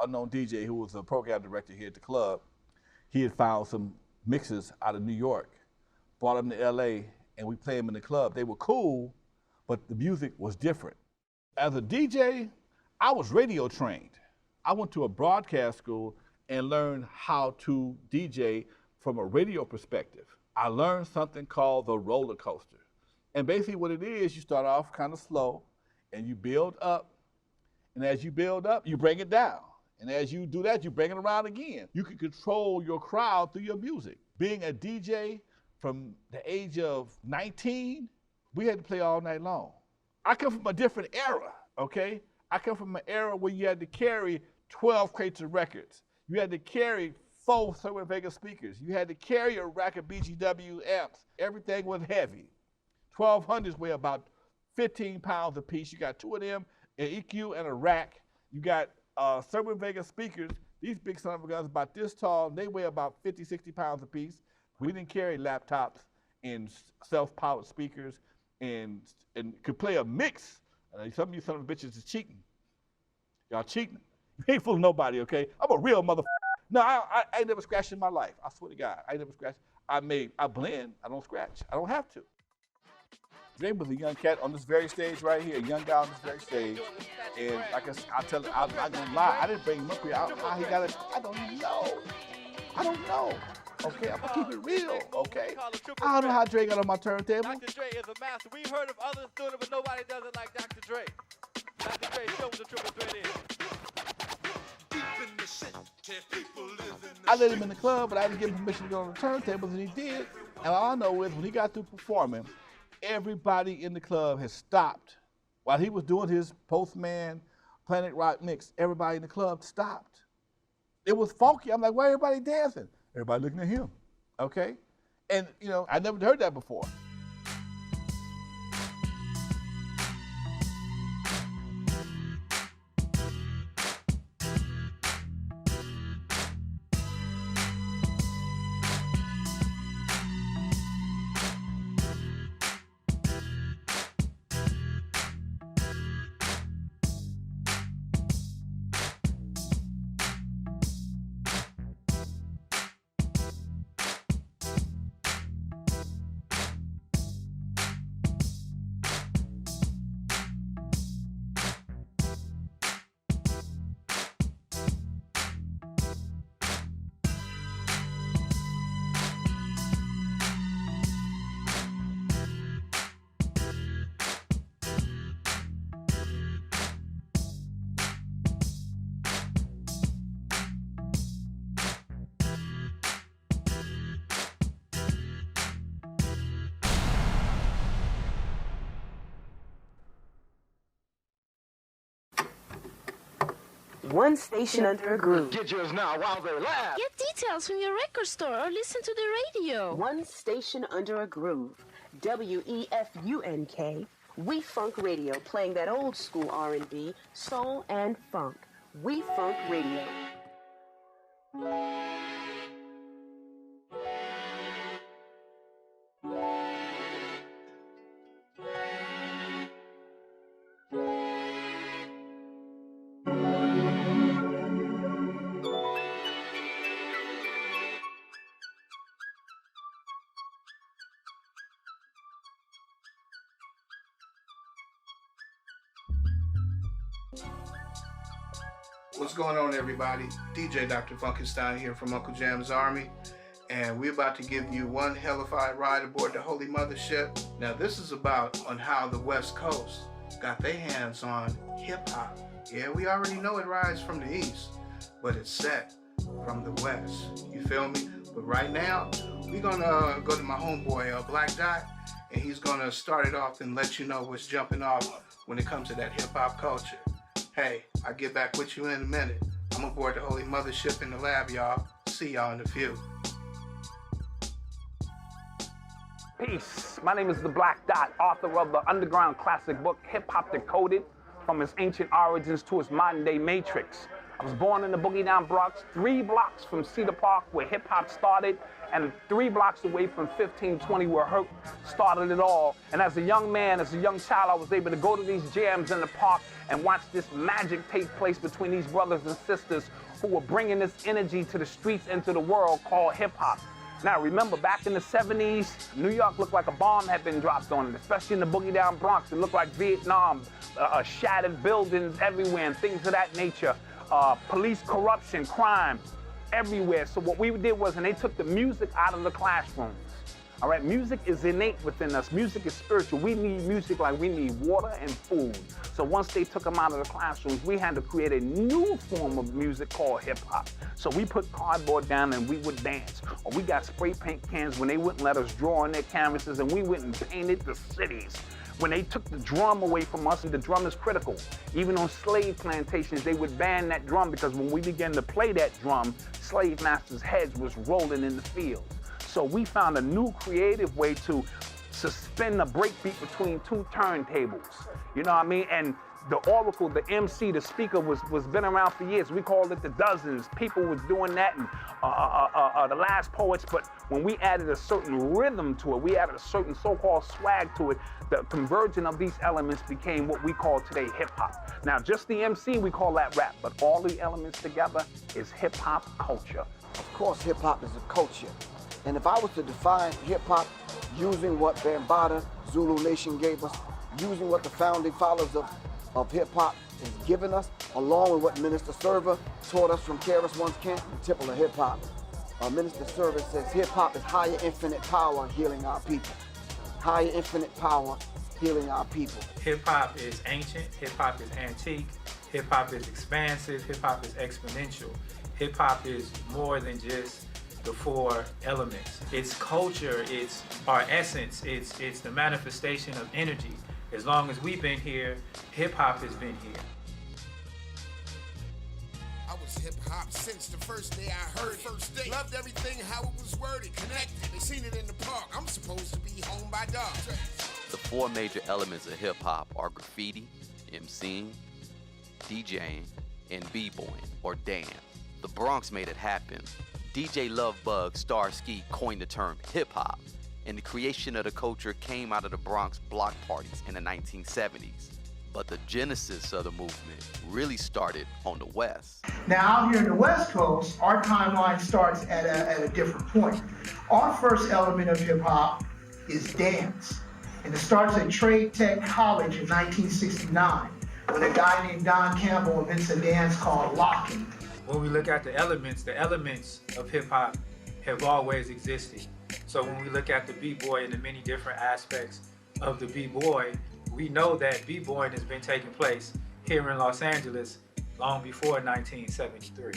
unknown DJ who was a program director here at the club. He had found some mixes out of New York, brought them to LA, and we played them in the club. They were cool, but the music was different. As a DJ, I was radio trained. I went to a broadcast school and learned how to DJ from a radio perspective. I learned something called the roller coaster. And basically what it is, you start off kind of slow and you build up. And as you build up, you bring it down. And as you do that, you bring it around again. You can control your crowd through your music. Being a DJ from the age of 19, we had to play all night long. I come from a different era, okay? I come from an era where you had to carry 12 crates of records. You had to carry 4 Silver Vega speakers. You had to carry a rack of BGW amps. Everything was heavy. 1200s weigh about 15 pounds a piece. You got 2 of them, an EQ and a rack. You got Silver Vega speakers. These big son of a guns about this tall. They weigh about 50, 60 pounds a piece. We didn't carry laptops and self-powered speakers and could play a mix. Some of you son of bitches is cheating. Y'all cheating. You ain't fooling nobody, okay? I'm a real motherfucker. No, I ain't never scratched in my life. I swear to God, I ain't never scratched. I blend, I don't scratch. I don't have to. Dre was a young cat on this very stage right here, a young guy on this very stage. And like I tell you, I'm not gonna lie, I didn't bring him up here. How he got it, I don't know. I don't know. Okay, I'm gonna keep it real, okay? I don't know how Dre got on my turntable. Dr. Dre is a master. We've heard of others doing it, but nobody does it like Dr. Dre. Dr. Dre, show what the triple threat is. I let him in the club, but I didn't give him permission to go on the turntables, and he did. And all I know is when he got through performing, everybody in the club has stopped. While he was doing his Postman Planet Rock mix, everybody in the club stopped. It was funky. I'm like, why everybody dancing? Everybody looking at him, okay? And, you know, I never heard that before. One station under a groove. Get yours now while they last. Get details from your record store or listen to the radio. One station under a groove. WEFUNK. We Funk Radio, playing that old school R&B, soul, and funk. We Funk Radio. What's going on, everybody? DJ Dr. Funkenstein here from Uncle Jam's Army, and we're about to give you one hellified ride aboard the Holy Mothership. Now, this is about on how the West Coast got their hands on hip-hop. Yeah, we already know it rises from the East, but it's set from the West. You feel me? But right now, we're gonna go to my homeboy, Black Dot, and he's gonna start it off and let you know what's jumping off when it comes to that hip-hop culture. Hey, I'll get back with you in a minute. I'm aboard the Holy Mothership in the lab, y'all. See y'all in a few. Peace. My name is the Black Dot, author of the underground classic book, Hip Hop Decoded, from its ancient origins to its modern day matrix. I was born in the Boogie Down Bronx, 3 blocks from Cedar Park where hip hop started, and 3 blocks away from 1520 where Herc started it all. And as a young man, as a young child, I was able to go to these jams in the park and watch this magic take place between these brothers and sisters who were bringing this energy to the streets and to the world called hip hop. Now, remember, back in the 70s, New York looked like a bomb had been dropped on it, especially in the Boogie Down Bronx. It looked like Vietnam, shattered buildings everywhere and things of that nature. Police corruption, crime, everywhere. So what we did was, and they took the music out of the classrooms. All right, music is innate within us. Music is spiritual. We need music like we need water and food. So once they took them out of the classrooms, we had to create a new form of music called hip hop. So we put cardboard down and we would dance. Or we got spray paint cans when they wouldn't let us draw on their canvases, and we went and painted the cities. When they took the drum away from us, and the drum is critical. Even on slave plantations, they would ban that drum because when we began to play that drum, slave masters' heads was rolling in the fields. So we found a new creative way to suspend the breakbeat between 2 turntables. You know what I mean? And the oracle, the MC, the speaker was been around for years. We called it the dozens. People was doing that, and the last poets. But when we added a certain rhythm to it, we added a certain so-called swag to it, the convergence of these elements became what we call today hip hop. Now, just the MC, we call that rap, but all the elements together is hip hop culture. Of course, hip hop is a culture. And if I was to define hip hop using what Bambaataa, Zulu Nation gave us, using what the founding fathers of hip hop has given us, along with what Minister Server taught us from KRS-One's camp, the temple of hip hop. Minister Server says hip hop is higher infinite power healing our people. Higher infinite power healing our people. Hip hop is ancient, hip hop is antique, hip hop is expansive, hip hop is exponential. Hip hop is more than just the 4 elements. It's culture, it's our essence, it's the manifestation of energy. As long as we've been here, hip hop has been here. I was hip hop since the first day I heard it. Loved everything how it was worded, connected. They seen it in the park. I'm supposed to be home by dark. The 4 major elements of hip hop are graffiti, MCing, DJing, and b-boying or dance. The Bronx made it happen. DJ Lovebug Starsky coined the term hip hop, and the creation of the culture came out of the Bronx block parties in the 1970s. But the genesis of the movement really started on the West. Now out here in the West Coast, our timeline starts at a different point. Our first element of hip hop is dance. And it starts at Trade Tech College in 1969 when a guy named Don Campbell invents a dance called locking. When we look at the elements of hip hop have always existed. So when we look at the b-boy and the many different aspects of the b-boy, we know that b-boying has been taking place here in Los Angeles long before 1973.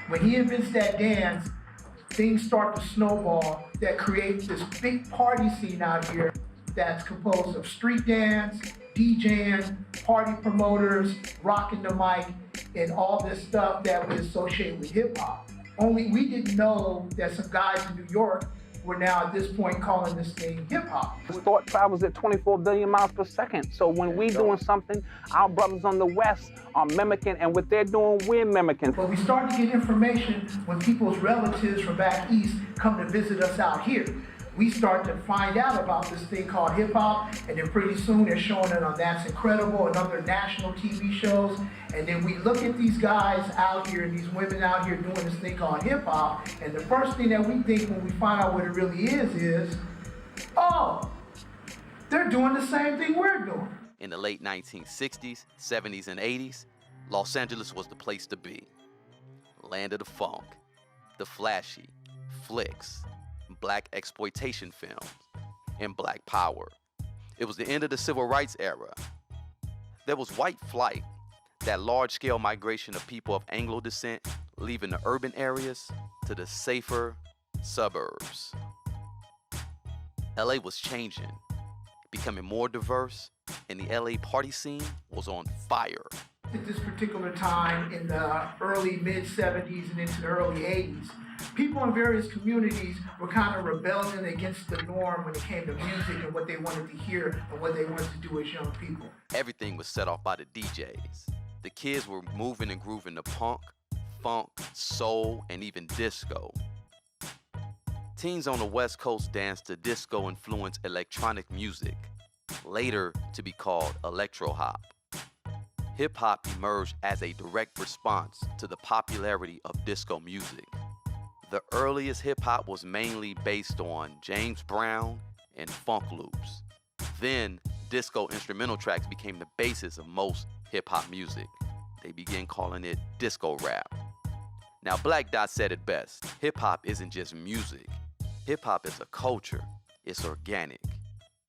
When he invents that dance, things start to snowball that creates this big party scene out here that's composed of street dance, DJing, party promoters, rocking the mic, and all this stuff that we associate with hip hop. Only we didn't know that some guys in New York were now at this point calling this thing hip hop. Thought travels at 24 billion miles per second. So when we doing something, our brothers on the West are mimicking, and what they're doing, we're mimicking. But we start to get information when people's relatives from back east come to visit us out here. We start to find out about this thing called hip hop, and then pretty soon they're showing it on That's Incredible and other national TV shows. And then we look at these guys out here and these women out here doing this thing called hip hop, and the first thing that we think when we find out what it really is, oh, they're doing the same thing we're doing. In the late 1960s, 70s, and 80s, Los Angeles was the place to be. Land of the funk, the flashy, flicks, black exploitation films, and black power. It was the end of the civil rights era. There was white flight, that large-scale migration of people of Anglo descent leaving the urban areas to the safer suburbs. LA was changing, becoming more diverse, and the LA party scene was on fire. At this particular time in the early mid-70s and into the early 80s, people in various communities were kind of rebelling against the norm when it came to music and what they wanted to hear and what they wanted to do as young people. Everything was set off by the DJs. The kids were moving and grooving to punk, funk, soul, and even disco. Teens on the West Coast danced to disco-influenced electronic music, later to be called electro-hop. Hip-hop emerged as a direct response to the popularity of disco music. The earliest hip-hop was mainly based on James Brown and funk loops. Then, disco instrumental tracks became the basis of most hip-hop music. They began calling it disco rap. Now, Black Dot said it best. Hip-hop isn't just music. Hip-hop is a culture, it's organic,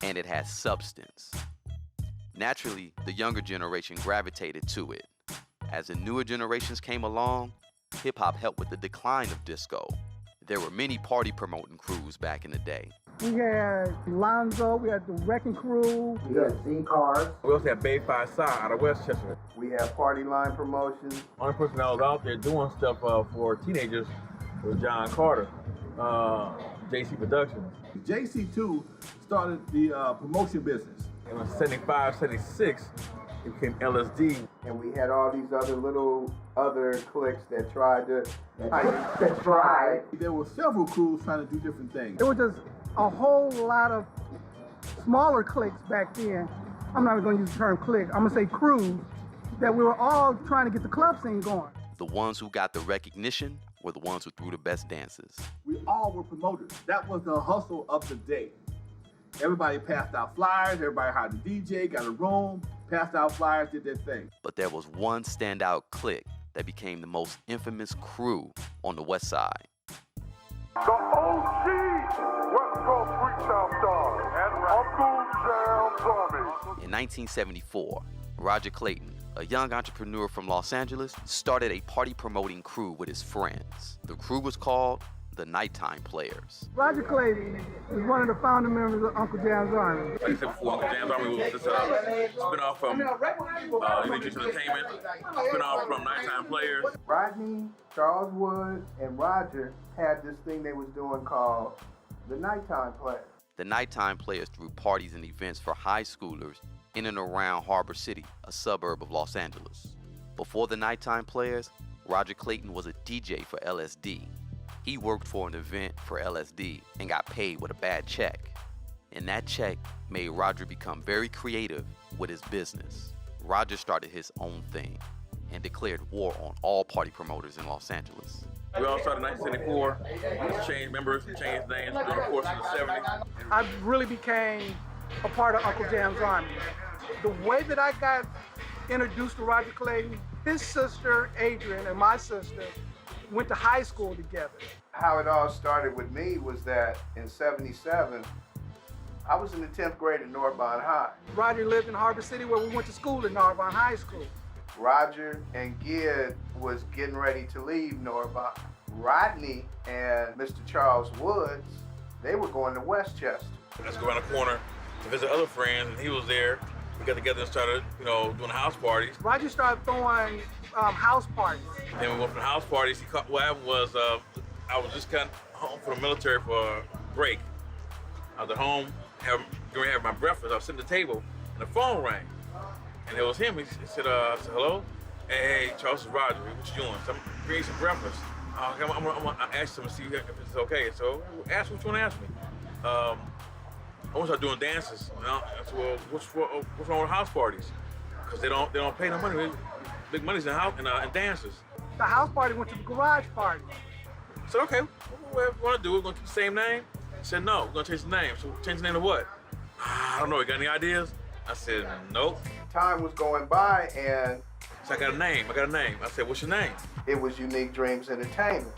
and it has substance. Naturally, the younger generation gravitated to it. As the newer generations came along, hip-hop helped with the decline of disco. There were many party promoting crews back in the day. We had Lonzo, we had the Wrecking Crew. We had Z-Cars. We also had Bay 5 Side out of Westchester. We had Party Line Promotions. Only person that was out there doing stuff for teenagers was John Carter, JC Productions. JC2 started the promotion business. In 75, 76, it became LSD. And we had all these other cliques that tried to, There were several crews trying to do different things. There was just a whole lot of smaller cliques back then. I'm not even going to use the term clique. I'm going to say crews that we were all trying to get the club scene going. The ones who got the recognition were the ones who threw the best dances. We all were promoters. That was the hustle of the day. Everybody passed out flyers, everybody hired a DJ, got a room, passed out flyers, did their thing. But there was one standout clique that became the most infamous crew on the West Side. The OG West Coast Freestyle Star and Uncle Jam's Army. In 1974, Roger Clayton, a young entrepreneur from Los Angeles, started a party promoting crew with his friends. The crew was called the Nighttime Players. Roger Clayton is one of the founding members of Uncle Jam's Army. Like I said before, Uncle Jam's Army was just a spin-off from Legitimation Entertainment, spin-off from Nighttime Players. Rodney, Charles Wood, and Roger had this thing they was doing called the Nighttime Players. The Nighttime Players threw parties and events for high schoolers in and around Harbor City, a suburb of Los Angeles. Before the Nighttime Players, Roger Clayton was a DJ for LSD. He worked for an event for LSD and got paid with a bad check. And that check made Roger become very creative with his business. Roger started his own thing and declared war on all party promoters in Los Angeles. We all started in 1974, changed members, changed names during the course of the 70s. I really became a part of Uncle Jam's Army. The way that I got introduced to Roger Clayton, his sister Adrian and my sister went to high school together. How it all started with me was that in 77, I was in the 10th grade at Northbound High. Roger lived in Harbor City where we went to school at Northbound High School. Roger and Gid was getting ready to leave Northbound. Rodney and Mr. Charles Woods, they were going to Westchester. Let's go around the corner to visit other friends, and he was there. We got together and started, doing house parties. Roger started throwing house parties. Then we went from the house parties. What happened was, I was just kind of home from the military for a break. I was at home, going to have my breakfast. I was sitting at the table, and the phone rang. And it was him. He said, hello? Hey, Charles, is Roger. What you doing? So I'm bringing some breakfast. I'm gonna ask him and see if it's okay. So ask what you want to ask me. I want to start doing dances. I said, well, what's wrong with house parties? Because they don't pay no money. Big money's in dances. The house party went to the garage party. I said, okay, what we want to do, we're going to keep the same name? He said, no, we're going to change the name. So change the name to what? I don't know, you got any ideas? I said, nope. Time was going by and... So I got a name. I said, what's your name? It was Unique Dreams Entertainment.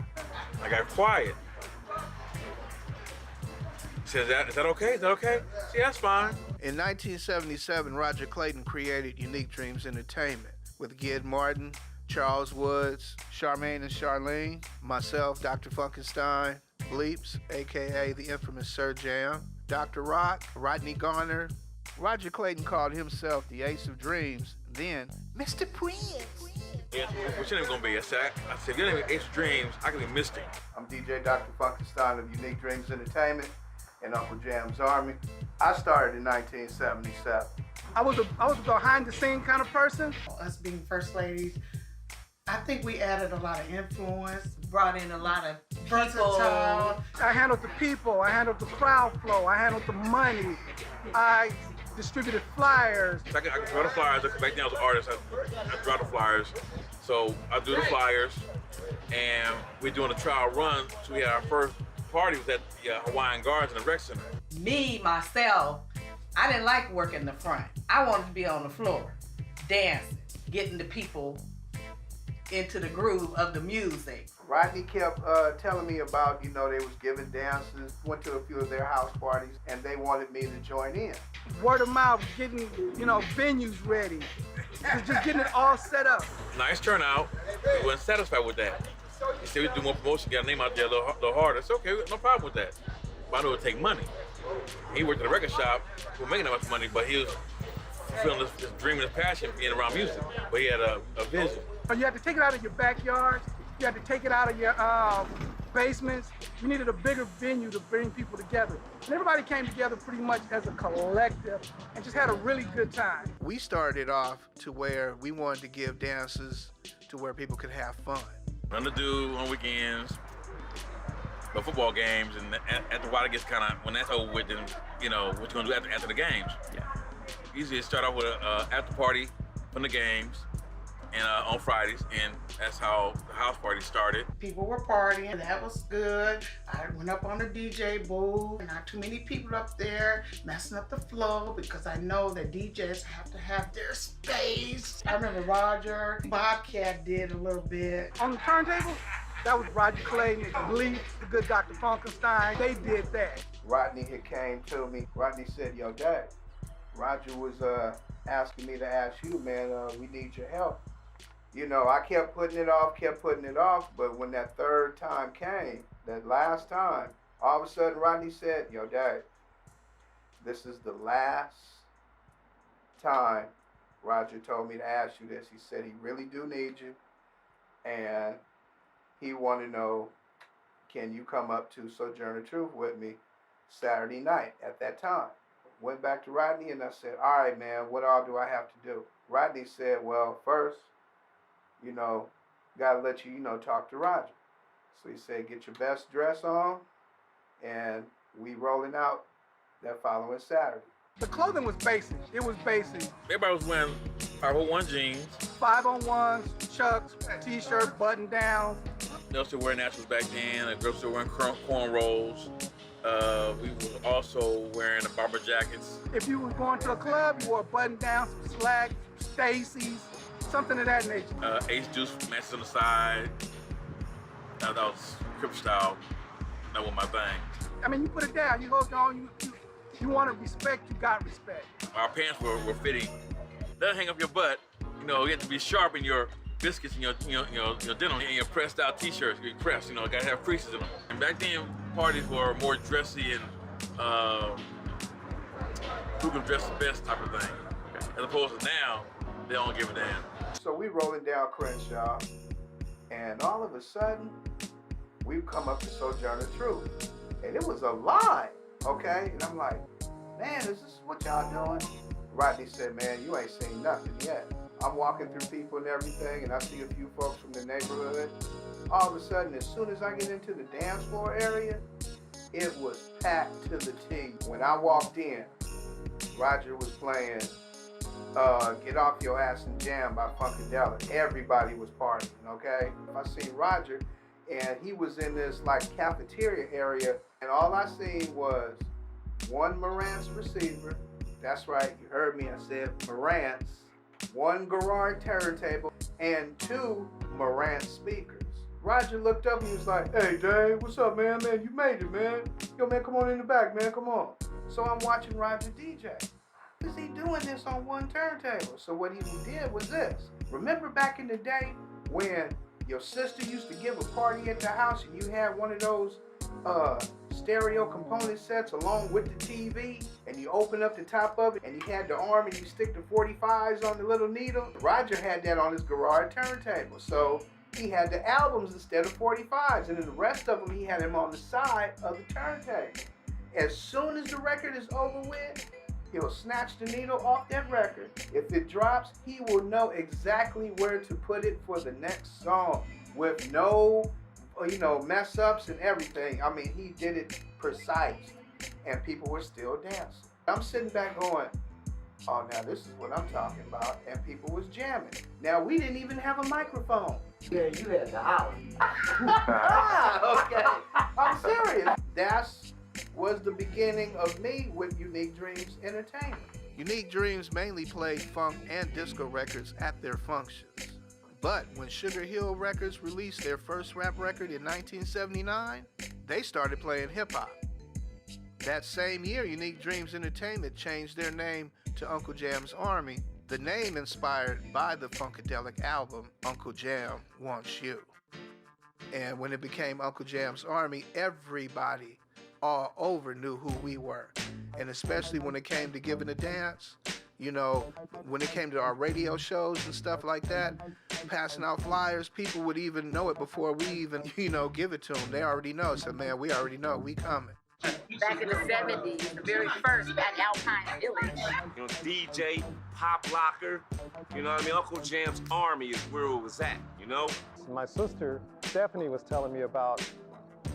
I got quiet. He said, is that okay? Is that okay? I said, that's fine. In 1977, Roger Clayton created Unique Dreams Entertainment with Gid Martin, Charles Woods, Charmaine and Charlene, myself, Dr. Funkenstein, Bleeps, a.k.a. the infamous Sir Jam, Dr. Rock, Rodney Garner. Roger Clayton called himself the Ace of Dreams, then Mr. Prince. Yeah, what's your name gonna be? I said, if your name is Ace of Dreams, I can be Mystic. I'm DJ Dr. Funkenstein of Unique Dreams Entertainment and Uncle Jam's Army. I started in 1977. I was a behind the scene kind of person. Us being first ladies, I think we added a lot of influence, brought in a lot of versatile. I handled the people, I handled the crowd flow, I handled the money, I distributed flyers. I can draw the flyers. Back then I was an artist. I draw the flyers. So I do the flyers, and we're doing a trial run. So we had our first party was at the Hawaiian Gardens in the rec center. Me, myself, I didn't like working the front. I wanted to be on the floor, dancing, getting the people into the groove of the music. Rodney kept telling me about, they was giving dances, went to a few of their house parties, and they wanted me to join in. Word of mouth, getting, venues ready, just getting it all set up. Nice turnout. We weren't satisfied with that. He said we'd do more promotion, get our name out there a little harder. I said, okay, no problem with that. But I knew it would take money. He worked at a record shop, we were making that much money, but he was fulfilling his dream and his passion being around music. But he had a vision. You had to take it out of your backyards. You had to take it out of your basements. You needed a bigger venue to bring people together. And everybody came together pretty much as a collective and just had a really good time. We started off to where we wanted to give dances to where people could have fun. Nothing to do on weekends, but football games, and after a while it gets kind of, when that's over with, then, what you gonna do after the games? Yeah. Usually start off with an after party from the games, and on Fridays, and that's how the house party started. People were partying, that was good. I went up on the DJ booth, not too many people up there messing up the flow because I know that DJs have to have their space. I remember Roger, Bobcat did a little bit. On the turntable, that was Roger Clayton, Lee, the good Dr. Funkenstein, they did that. Rodney had came to me. Rodney said, yo, Dad, Roger was asking me to ask you, man, we need your help. I kept putting it off, but when that third time came, that last time, all of a sudden Rodney said, yo, Dad, this is the last time Roger told me to ask you this. He said he really do need you, and he want to know, can you come up to Sojourner Truth with me Saturday night at that time? Went back to Rodney and I said, all right, man, what all do I have to do? Rodney said, well, first, gotta let you, talk to Roger. So he said, get your best dress on, and we rolling out that following Saturday. The clothing was basic. It was basic. Everybody was wearing 501 jeans. 501s, chucks, t-shirt, button down. They were still wearing naturals back then. The girls still wearing cornrows. We were also wearing the bomber jackets. If you were going to a club, you wore a button down, some slacks, Stacy's, something of that nature. Ace Juice matches on the side. That was Crip style. That was my thing. I mean, you put it down. You hold on. You want to respect. You got respect. Our pants were fitting. Doesn't hang up your butt. You have to be sharp in your biscuits and your denim and your pressed out t-shirts. You pressed. Got to have creases in them. And back then, parties were more dressy and who can dress the best type of thing. As opposed to now, they don't give a damn. So we rolling down Crenshaw, and all of a sudden, we come up to Sojourner Truth, and it was a line, okay? And I'm like, man, is this what y'all doing? Rodney said, man, you ain't seen nothing yet. I'm walking through people and everything, and I see a few folks from the neighborhood. All of a sudden, as soon as I get into the dance floor area, it was packed to the T. When I walked in, Roger was playing Get Off Your Ass and Jam by Funkadelic. Everybody was partying, okay? I seen Roger, and he was in this cafeteria area, and all I seen was one Marantz receiver. That's right, you heard me, I said Marantz. One Garage turntable, and 2 Marantz speakers. Roger looked up and he was like, hey, Dave, what's up, man? Man, you made it, man. Yo, man, come on in the back, man, come on. So I'm watching Roger DJ. Is he doing this on one turntable? So what he did was this. Remember back in the day when your sister used to give a party at the house and you had one of those stereo component sets along with the TV, and you open up the top of it and you had the arm and you stick the 45s on the little needle? Roger had that on his garage turntable. So he had the albums instead of 45s, and then the rest of them he had them on the side of the turntable. As soon as the record is over with, He'll snatch the needle off that record. If it drops, he will know exactly where to put it for the next song with no, mess ups and everything. I mean, he did it precise, and people were still dancing. I'm sitting back going, oh, now this is what I'm talking about, and people was jamming. Now, we didn't even have a microphone. Yeah, you had the house. Okay, I'm serious. That was the beginning of me with Unique Dreams Entertainment. Unique Dreams mainly played funk and disco records at their functions. But when Sugar Hill Records released their first rap record in 1979, they started playing hip-hop. That same year, Unique Dreams Entertainment changed their name to Uncle Jam's Army, the name inspired by the Funkadelic album, Uncle Jam Wants You. And when it became Uncle Jam's Army, everybody all over knew who we were. And especially when it came to giving a dance, when it came to our radio shows and stuff like that, passing out flyers, people would even know it before we even, give it to them. They already know. So, man, we already know we coming. Back in the 70s, the very first at Alpine Village. DJ, Pop Locker, Uncle Jam's Army is where it was at, My sister, Stephanie, was telling me about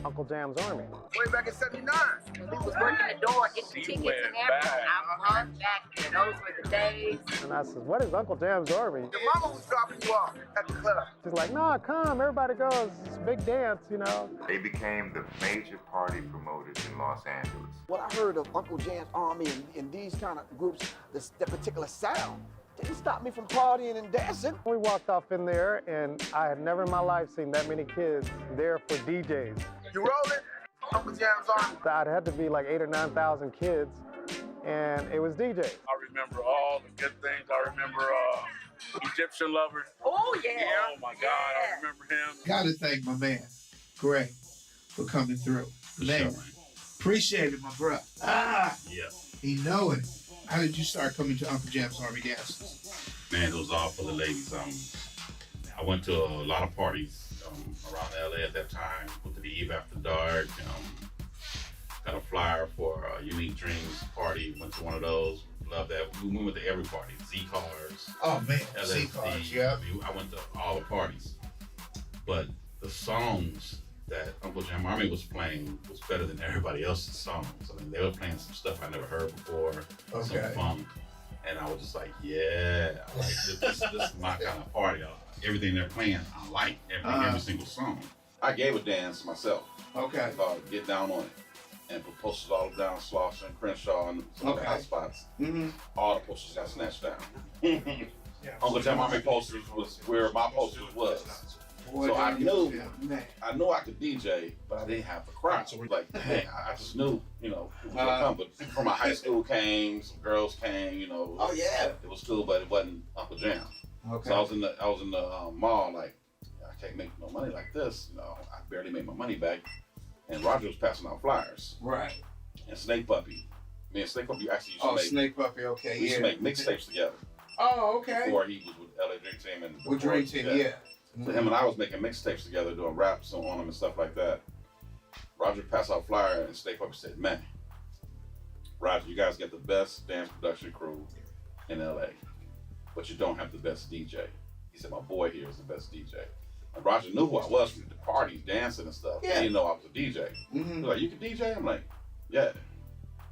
Uncle Jam's Army. Way back in 79. When we was working the door, getting tickets and everything. I run back there. Those were the days. And I said, what is Uncle Jam's Army? Your mama was dropping you off at the club. She's like, no, come, everybody goes. It's a big dance, They became the major party promoters in Los Angeles. When I heard of Uncle Jam's Army and these kind of groups, that particular sound, didn't stop me from partying and dancing. We walked off in there, and I had never in my life seen that many kids there for DJs. You rolling? Uncle Jam's Army. I'd had to be like 8,000 or 9,000 kids, and it was DJ. I remember all the good things. I remember Egyptian Lover. Oh, yeah. Oh, my God, I remember him. Gotta thank my man, Greg, for coming through. Man, appreciate it, my bro. Yeah. He know it. How did you start coming to Uncle Jam's Army dances? Man, it was all for the ladies. I went to a lot of parties around LA at that time. Went to the Eve After Dark. Got a flyer for a Unique Dreams party. Went to one of those. Love that. We went to every party. Z-Cars. Oh man, LSD. Z-Cars, yeah. I went to all the parties. But the songs that Uncle Jam Army was playing was better than everybody else's songs. I mean, they were playing some stuff I never heard before, some funk, and I was just like, yeah, this is my kind of party. Everything they're playing, I like every single song. I gave a dance myself. Okay. Called Get Down on It, and put posters all down Slauson and Crenshaw and some other hot spots. Mm-hmm. All the posters got snatched down. Uncle Jam Army posters was where my posters was. So I knew I could DJ, but I didn't have the crowd. So we're like, dang, I just knew, it was gonna come. But people from my high school came, some girls came, Oh yeah. It was cool, but it wasn't Uncle Jam. Okay. So I was in the mall, like, I can't make no money like this. I barely made my money back. And Roger was passing out flyers. Right. And Snake Puppy. Me and Snake Puppy actually used to make. Snake Puppy, okay, We used to make mixtapes together. Oh, okay. Before he was with LA Dream Team and. With Dream Team, yeah. So him and I was making mixtapes together, doing raps on them and stuff like that. Roger passed out flyer and Snake Puppy said, man, Roger, you guys got the best dance production crew in LA, but you don't have the best DJ. He said, my boy here is the best DJ. And Roger knew who I was from the parties, dancing and stuff. Yeah. He didn't know I was a DJ. Mm-hmm. He was like, you can DJ? I'm like, yeah.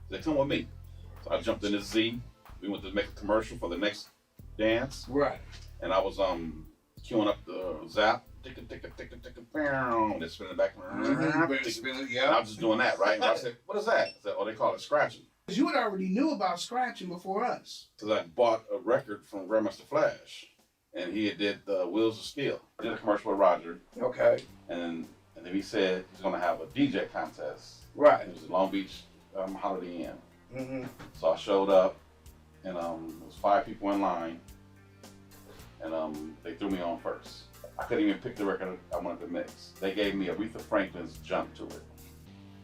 He said, come with me. So I jumped in the Z. We went to make a commercial for the next dance. Right. And I was queuing up the zap. They're spinning back. Yeah. I was just doing that, right? And I said, what is that? I said, oh, they call it scratching. Because you had already knew about scratching before us. Because I bought a record from Grandmaster Flash. And he did the Wheels of Steel. I did a commercial with Roger. Okay. And then he said he's going to have a DJ contest. Right. And it was at Long Beach Holiday Inn. Mm-hmm. So I showed up, and there was 5 people in line, and they threw me on first. I couldn't even pick the record I wanted to mix. They gave me Aretha Franklin's Jump to It.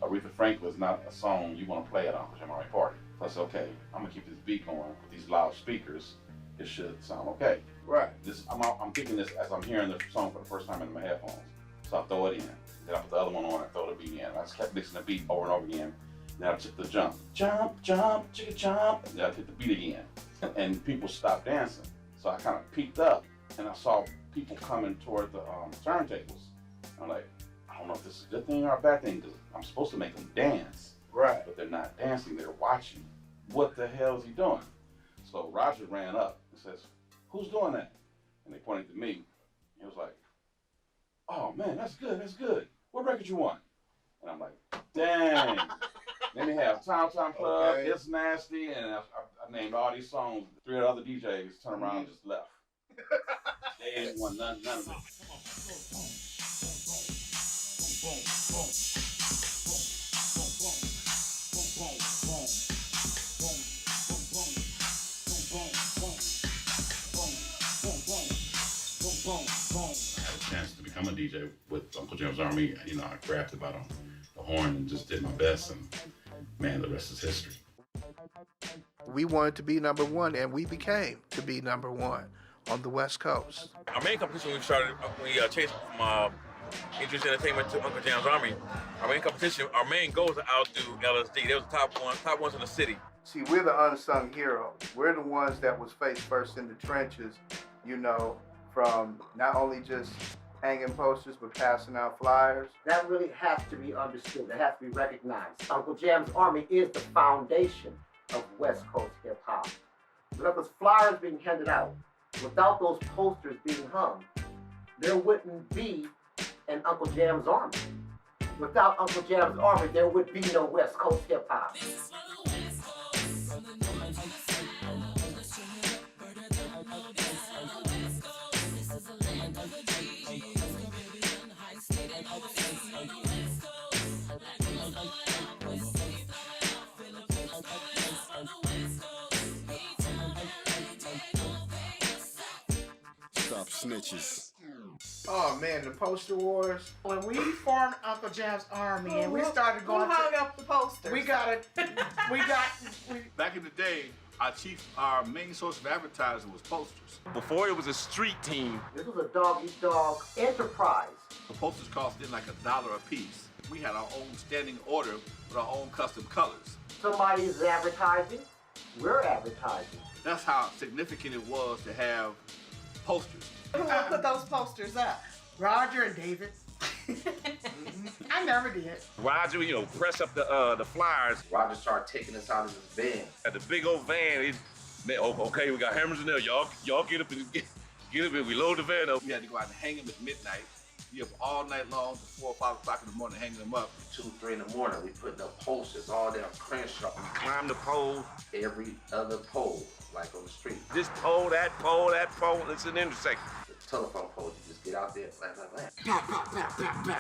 Aretha Franklin's not a song you want to play at an Uncle Jam Army party. So I said, okay, I'm going to keep this beat going with these loud speakers. It should sound okay. Right. I'm thinking this as I'm hearing the song for the first time in my headphones. So I throw it in. Then I put the other one on and throw the beat in. I just kept mixing the beat over and over again. Then I took the jump, chicka jump, and then I hit the beat again. And people stopped dancing. So I kind of peeked up and I saw people coming toward the turntables. I'm like, I don't know if this is a good thing or a bad thing, because I'm supposed to make them dance. Right. But they're not dancing, they're watching. What the hell is he doing? So Roger ran up and says, who's doing that? And they pointed to me. He was like, oh man, that's good, that's good. What record you want? And I'm like, dang. Then they have Time Club, okay. It's Nasty, and I named all these songs. 3 other DJs turned around and just left. They didn't want none of it. I had a chance to become a DJ with Uncle Jam's Army. You know, I grabbed it by the horn and just did my best, and man, the rest is history. We wanted to be number one, and we became to be number one on the West Coast. Our main competition we changed from Interest Entertainment to Uncle Jam's Army. Our main competition, our main goal is to outdo LSD. They were the top ones in the city. See, we're the unsung heroes. We're the ones that was faced first in the trenches, you know, from not only just hanging posters, but passing out flyers. That really has to be understood. It has to be recognized. Uncle Jam's Army is the foundation of West Coast hip hop. Without those flyers being handed out, without those posters being hung, there wouldn't be an Uncle Jam's Army. Without Uncle Jam's Army, there would be no West Coast hip hop. Stop snitches. Oh man, the poster wars. When we formed Uncle Jam's Army and we started going Who hung up the posters? we got it. Back in the day, our main source of advertising was posters. Before it was a street team. This was a dog-eat-dog enterprise. The posters cost them like $1 a piece. We had our own standing order with our own custom colors. Somebody is advertising, we're advertising. That's how significant it was to have posters. Who would put those posters up? Roger and David. I never did. Roger, press up the flyers. Roger started taking us out of his van. At the big old van, okay, we got hammers in there. Y'all get up and get up and we load the van up. We had to go out and hang them at midnight. Be up all night long to 4 or 5 o'clock in the morning hanging them up. 2, 3 in the morning, we putting up posters all down Crenshaw. We climb the pole. Every other pole, like on the street. This pole, that pole, it's an intersection. The telephone pole, you just get out there, blah, blah, blah.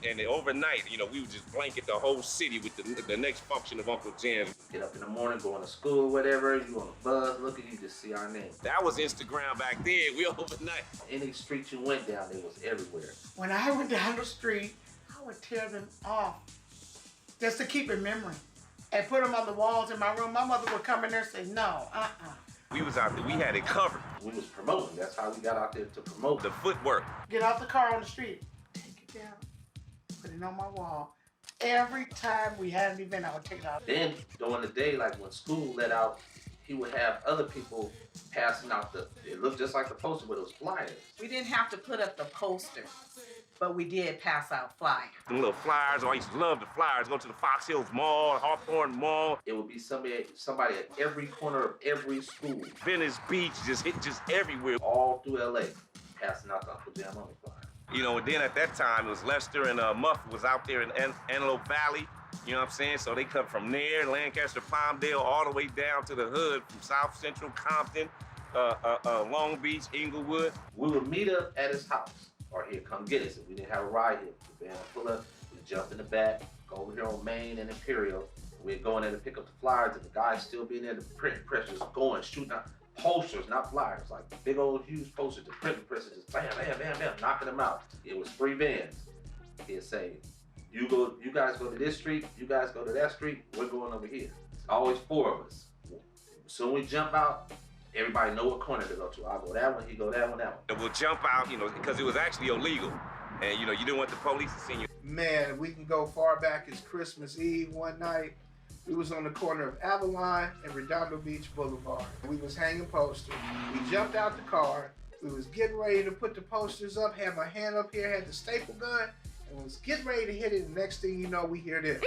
And overnight, we would just blanket the whole city with the next function of Uncle Jam. Get up in the morning, going to school, whatever, you on the bus, look at you, just see our name. That was Instagram back then, we overnight. Any street you went down, they was everywhere. When I went down the street, I would tear them off just to keep in memory and put them on the walls in my room. My mother would come in there and say, no, We was out there, we had it covered. We was promoting, that's how we got out there to promote. The footwork. Get out the car on the street, take it down, put it on my wall. Every time we had an event, I would take it out. Then, during the day, like when school let out, he would have other people passing out it looked just like the poster, but it was flyers. We didn't have to put up the poster, but we did pass out flyers. The little flyers, I used to love the flyers. Go to the Fox Hills Mall, Hawthorne Mall. It would be somebody at every corner of every school. Venice Beach, just everywhere. All through LA, passing out the Uncle Jam Army flyers. And then at that time, it was Lester and Muff was out there in Antelope Valley. You know what I'm saying? So they come from there, Lancaster, Palmdale, all the way down to the hood, from South Central, Compton, Long Beach, Inglewood. We would meet up at his house, or he'd come get us. If we didn't have a ride here, the van would pull up, we'd jump in the back, go over here on Main and Imperial. We'd go in there to pick up the flyers, and the guys still being there, the print press just going, shooting out posters, not flyers, like big old huge posters, the printing presses just bam, bam, bam, bam, knocking them out. It was 3 vans. He'd say, you guys go to this street, you guys go to that street, we're going over here. It's always 4 of us. Soon we jump out, everybody know what corner to go to. I'll go that one, he go that one, that one. And we'll jump out, because it was actually illegal. And, you didn't want the police to see you. Man, we can go far back as Christmas Eve one night. We was on the corner of Avalon and Redondo Beach Boulevard. We was hanging posters. We jumped out the car. We was getting ready to put the posters up, had my hand up here, had the staple gun, and was getting ready to hit it. And next thing you know, we hear this.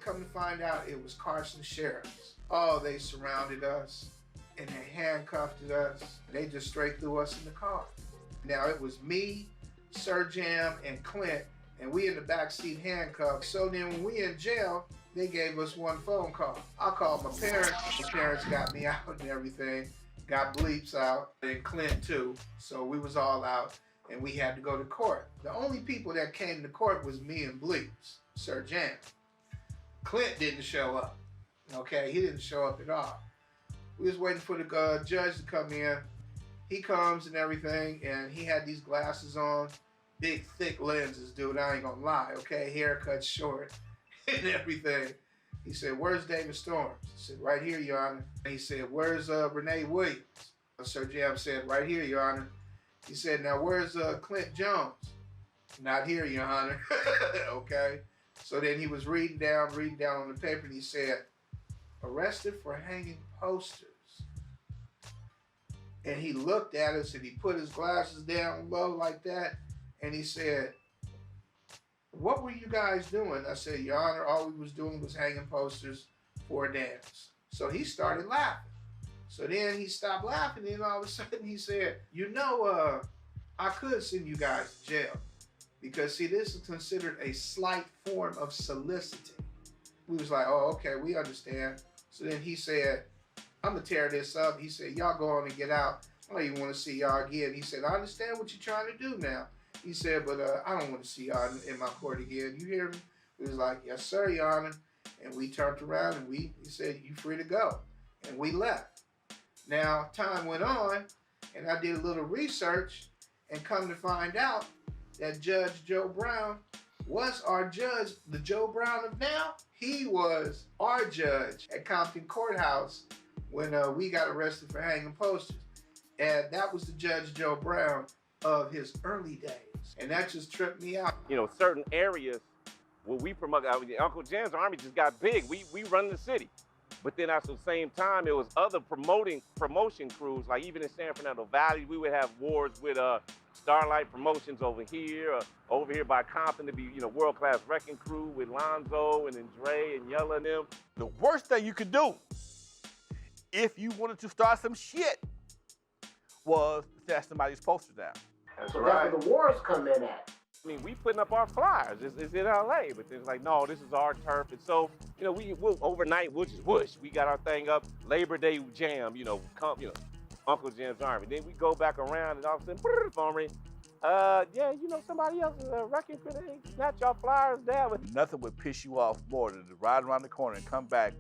Come to find out, it was Carson sheriffs. Oh, they surrounded us and they handcuffed us. They just straight threw us in the car. Now it was me, Sir Jam, and Clint, and we in the back seat handcuffed. So then when we in jail, they gave us one phone call. I called my parents. My parents got me out and everything. Got bleeps out, and Clint too. So we was all out, and we had to go to court. The only people that came to court was me and Bleeps, Sir Jam. Clint didn't show up. Okay, he didn't show up at all. We was waiting for the judge to come in. He comes and everything, and he had these glasses on, big thick lenses, dude. I ain't gonna lie. Okay, haircut short and everything. He said, "Where's David Storms?" I said, "Right here, Your Honor." And he said, "Where's Renee Williams?" Sir Jam said, "Right here, Your Honor." He said, "Now where's Clint Jones?" "Not here, Your Honor." Okay. So then he was reading down on the paper, and he said, "Arrested for hanging posters." And he looked at us, and he put his glasses down low like that, and he said, "What were you guys doing?" I said, "Your Honor, all we was doing was hanging posters for a dance." So he started laughing. So then he stopped laughing, and all of a sudden he said, "You know, I could send you guys to jail. Because, see, this is considered a slight form of soliciting." We was like, "Oh, okay, we understand." So then he said, "I'm going to tear this up." He said, "Y'all go on and get out. I don't even want to see y'all again." He said, "I understand what you're trying to do now." He said, "But I don't want to see y'all in my court again. You hear me?" We was like, "Yes, sir, Your Honor." And we turned around, and he said, "You free to go." And we left. Now, time went on, and I did a little research, and come to find out that Judge Joe Brown was our judge. The Joe Brown of now, he was our judge at Compton Courthouse when we got arrested for hanging posters. And that was the Judge Joe Brown of his early days. And that just tripped me out. You know, certain areas where we promote, Uncle Jam's Army just got big. We run the city. But then at the same time, there was other promotion crews, like even in San Fernando Valley, we would have wars with Starlight Promotions over here by Compton to be, world-class wrecking crew with Lonzo and then Dre and Yella and them. The worst thing you could do if you wanted to start some shit was to snatch somebody's poster down. So that's where the wars come in at. I mean, we putting up our flyers. It's in LA, but it's like, no, this is our turf. And so, we'll overnight, we'll just whoosh. We got our thing up, Labor Day jam, Uncle Jam's Army. Then we go back around and all of a sudden, phone ring. Somebody else is wrecking for they snatch your flyers down. Nothing would piss you off more than to ride around the corner and come back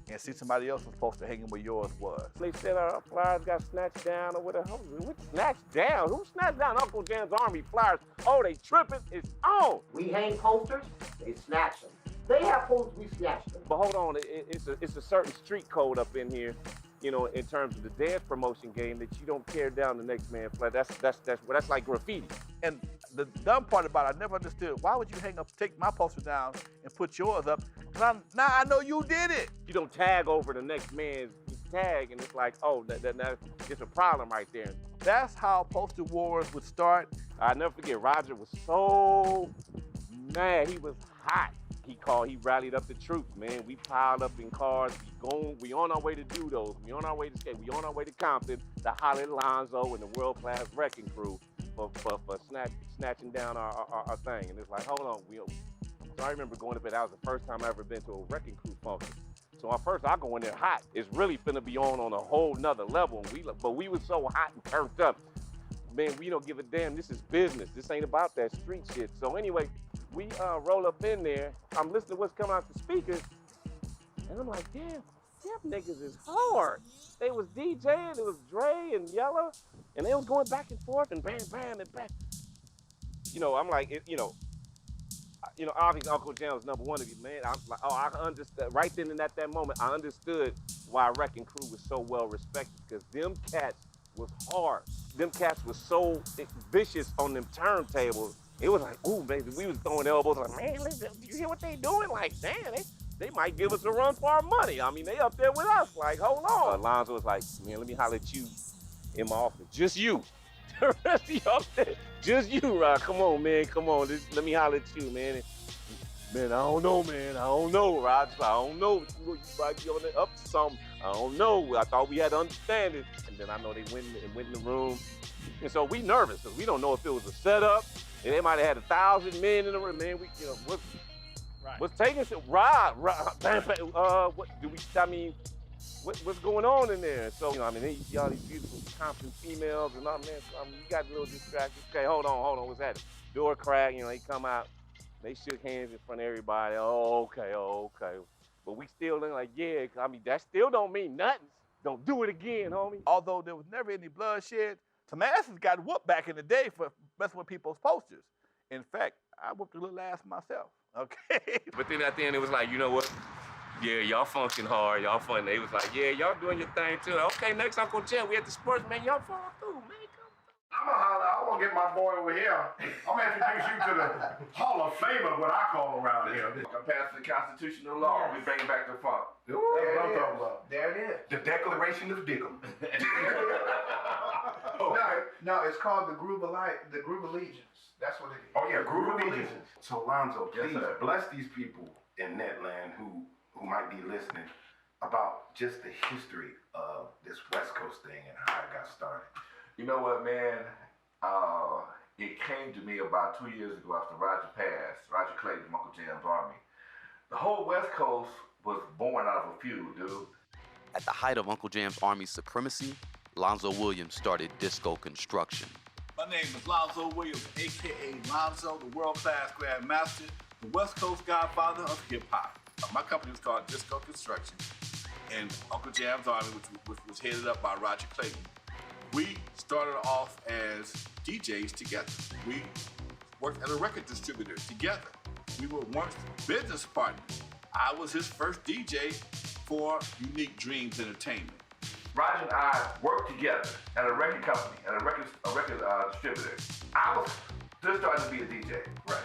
and see somebody else was supposed to hang where yours was. They said our flyers got snatched down or whatever. What snatched down? Who snatched down Uncle Jam's Army flyers? Oh, they tripping. It's on. We hang posters, they snatch them. They have posters, we snatch them. But hold on, it's a certain street code up in here, in terms of the dance promotion game that you don't tear down the next man's flag. That's like graffiti. And the dumb part about it, I never understood, why would you take my poster down and put yours up? Now I know you did it. You don't tag over the next man's tag, and it's like, oh, it's a problem right there. That's how poster wars would start. I'll never forget, Roger was so mad. He was hot. He rallied up the troops, man. We piled up in cars. We on our way to do those. We on our way to skate. We on our way to Compton to holler at Lonzo and the world-class wrecking crew for snatching down our thing. And it's like, hold on. So I remember going to bed. That was the first time I ever been to a wrecking crew function. So at first I go in there hot. It's really finna be on a whole nother level. But we was so hot and turned up. Man, we don't give a damn. This is business. This ain't about that street shit. So anyway, we roll up in there. I'm listening to what's coming out the speakers. And I'm like, damn, them niggas is hard. They was DJing. It was Dre and Yella. And they was going back and forth and bam, bam, and bam. I'm like, obviously Uncle Jam was number one of you, man. I'm like, I understood. Right then and at that moment, I understood why Wrecking Crew was so well respected, because them cats was hard. Them cats was so vicious on them turntables It was like, ooh, baby, we was throwing elbows like, man, listen, you hear what they doing? Like, damn, they might give us a run for our money. I mean, they up there with us. Like, hold on. Lonzo was like, man, let me holler at you in my office. Just you. The rest of y'all said, just you, Rod. Come on, man. Come on. Let me holler at you, man. And, man, I don't know, man. I don't know, Rod. I don't know. You might be on the up to something. I don't know. I thought we had to understand it. And then I know they went in the room. And so we nervous because we don't know if it was a setup. And they might have had 1,000 men in the room. Man, what's taking us? Rod, what do we, I mean, what's going on in there? So, I mean, you see all these beautiful, confident females and all, man, so, I mean, you got a little distracted. Okay, hold on, what's happening? Door crack, they come out, they shook hands in front of everybody. Oh, okay. But we still look like, yeah, I mean, that still don't mean nothing. Don't do it again, homie. Although there was never any bloodshed, Tomas's got whooped back in the day for messing with people's posters. In fact, I whooped a little ass myself, okay? But then at the end, it was like, you know what? Yeah, y'all funkin' hard, y'all fun. They was like, yeah, y'all doing your thing too. Okay, next Uncle Jim, we at the sports, man, y'all fall through, man. I'm gonna holler, I wanna get my boy over here. I'm gonna introduce you to the Hall of Fame of what I call around here. I'm passing the constitutional law. We bring it back to funk. That's what I'm talking about. There it is. The Declaration of Dickum. No, it's called the Groove Allegiance. That's what it is. Oh yeah, Groove Allegiance. So Lonzo, please sir. bless these people in Netland who might be listening about just the history of this West Coast thing and how it got started. You know what, man? It came to me about 2 years ago after Roger passed, Roger Clayton from Uncle Jam's Army. The whole West Coast was born out of a feud, dude. At the height of Uncle Jam's Army's supremacy, Lonzo Williams started Disco Construction. My name is Lonzo Williams, a.k.a. Lonzo, the world-class grandmaster, the West Coast godfather of hip-hop. My company was called Disco Construction, and Uncle Jam's Army, which was headed up by Roger Clayton. We started off as DJs together. We worked at a record distributor together. We were once business partners. I was his first DJ for Unique Dreams Entertainment. Roger and I worked together at a record company, at a record distributor. I was just starting to be a DJ. Right.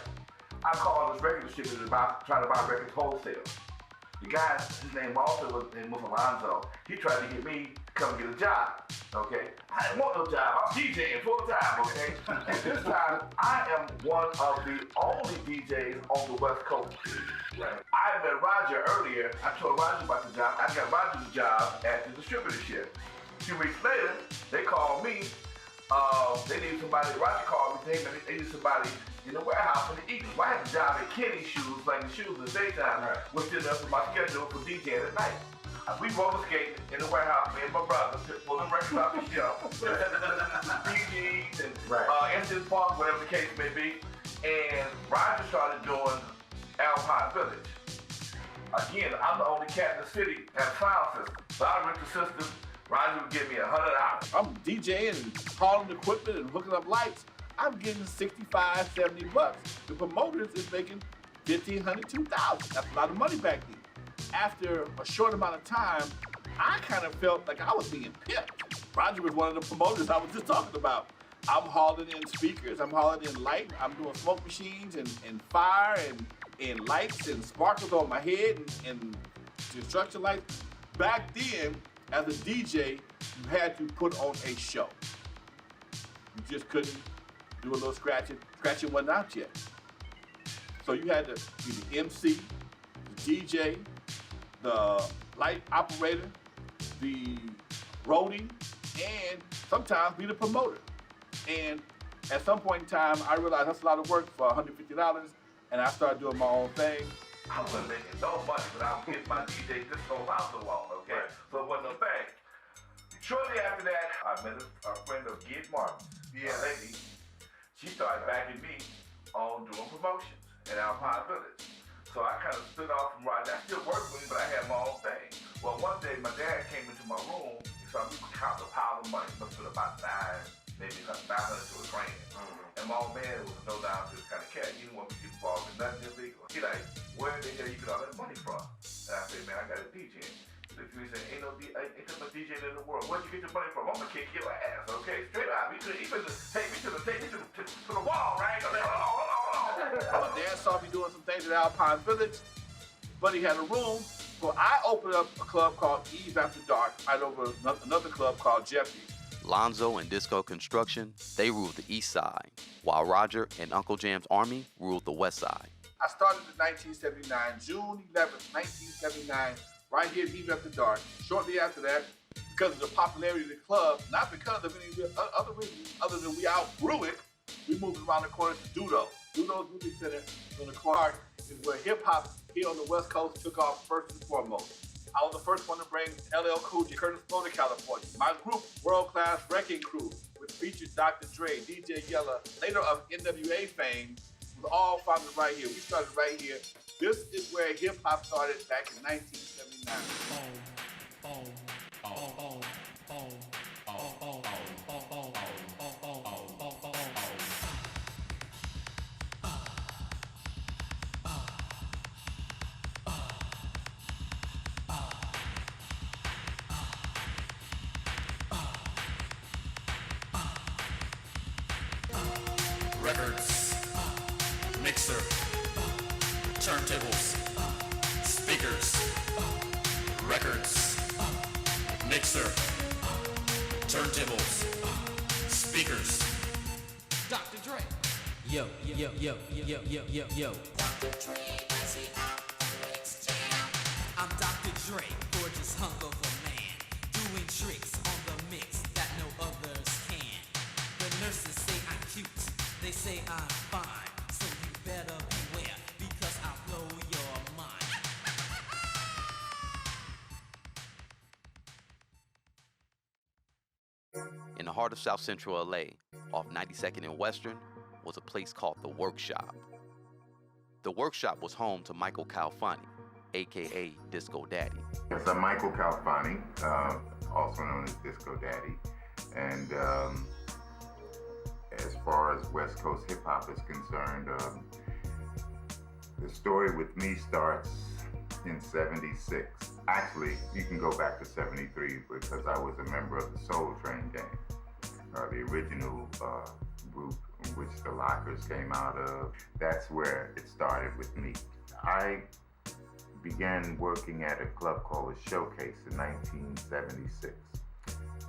I called this record distributor trying to buy records wholesale. The guy, his name also was Lonzo. He tried to get me to come get a job, okay? I didn't want no job. I'm DJing full time, okay? At this time, I am one of the only DJs on the West Coast. Right. I met Roger earlier. I told Roger about the job. I got Roger the job at the distributorship. 2 weeks later, they called me. They needed somebody. Roger called me. They needed somebody in the warehouse in the evening. Well, I had a job at Kenny's Shoes, like the shoes in the daytime, was still up for my schedule for DJing at night. We roller skating in the warehouse, me and my brother, pulling records off the shelf, CDs and Instant Park, whatever the case may be. And Roger started doing Alpine Village. Again, I'm the only cat in the city that had a sound system. So I rent the system. Roger would give me $100. I'm DJing and hauling equipment and hooking up lights. I'm getting $65, $70. The promoters is making $1,500, $2,000. That's a lot of money back then. After a short amount of time, I kind of felt like I was being pimped. Roger was one of the promoters I was just talking about. I'm hauling in speakers, I'm hauling in light, I'm doing smoke machines and fire and lights and sparkles on my head and construction lights. Back then, as a DJ, you had to put on a show. You just couldn't do a little scratching. Scratching wasn't out yet. So you had to be the MC, the DJ, the light operator, the roadie, and sometimes be the promoter. And at some point in time, I realized that's a lot of work for $150, and I started doing my own thing. I wasn't making no money, but I was getting my DJ Disco Lonzo on, okay? Right. So it wasn't a thing. Shortly after that, I met a friend of Gid Martin, a lady. She started backing me on doing promotions at Alpine Village. So I kind of stood off from Roger. I still worked with him, but I had my own thing. Well, one day my dad came into my room, so we were counting a pile of money. It must have been about maybe $900 to $1,000. And my old man was no nonsense kind of cat. He didn't want me to get involved in nothing illegal. He like, where the hell you get all that money from? And I said, man, I got a DJ. He said, ain't no DJ in the world. Where'd you get your money from? I'm gonna kick your ass, okay? Straight up. He could even take me to the wall, right? I said, hold on. My dad saw me doing some things at Alpine Village. Buddy had a room, so I opened up a club called Eve After Dark right over another club called Jeffy's. Lonzo and Disco Construction, they ruled the east side, while Roger and Uncle Jam's Army ruled the west side. I started in 1979, June 11th, 1979, right here at Eve After Dark. Shortly after that, because of the popularity of the club, not because of any other reasons other than we outgrew it, we moved around the corner to Dudo. Dudo's Music Center on the corner is where hip-hop here on the West Coast took off first and foremost. I was the first one to bring LL Cool J, Curtis Blow to California. My group, World Class Wrecking Crew, which featured Dr. Dre, DJ Yella, later of NWA fame, was all founded right here. We started right here. This is where hip-hop started back in 1979. Records, mixer, turntables, speakers. Records, mixer, turntables, speakers. Dr. Dre. Yo, yo, yo, yo, yo, yo, yo. Dr. Dre, I say I'm Dr. Dre, gorgeous hunk of a man, doing tricks on the mix that no others can. The nurses say I'm cute. They say I'm fine, so you better beware, because I'll blow your mind. In the heart of South Central LA, off 92nd and Western, was a place called The Workshop. The Workshop was home to Michael Calfani, aka Disco Daddy. Yes, I'm Michael Calfani, also known as Disco Daddy, and as far as West Coast hip hop is concerned, the story with me starts in '76. Actually, you can go back to '73 because I was a member of the Soul Train gang, the original group in which the Lockers came out of. That's where it started with me. I began working at a club called a Showcase in 1976.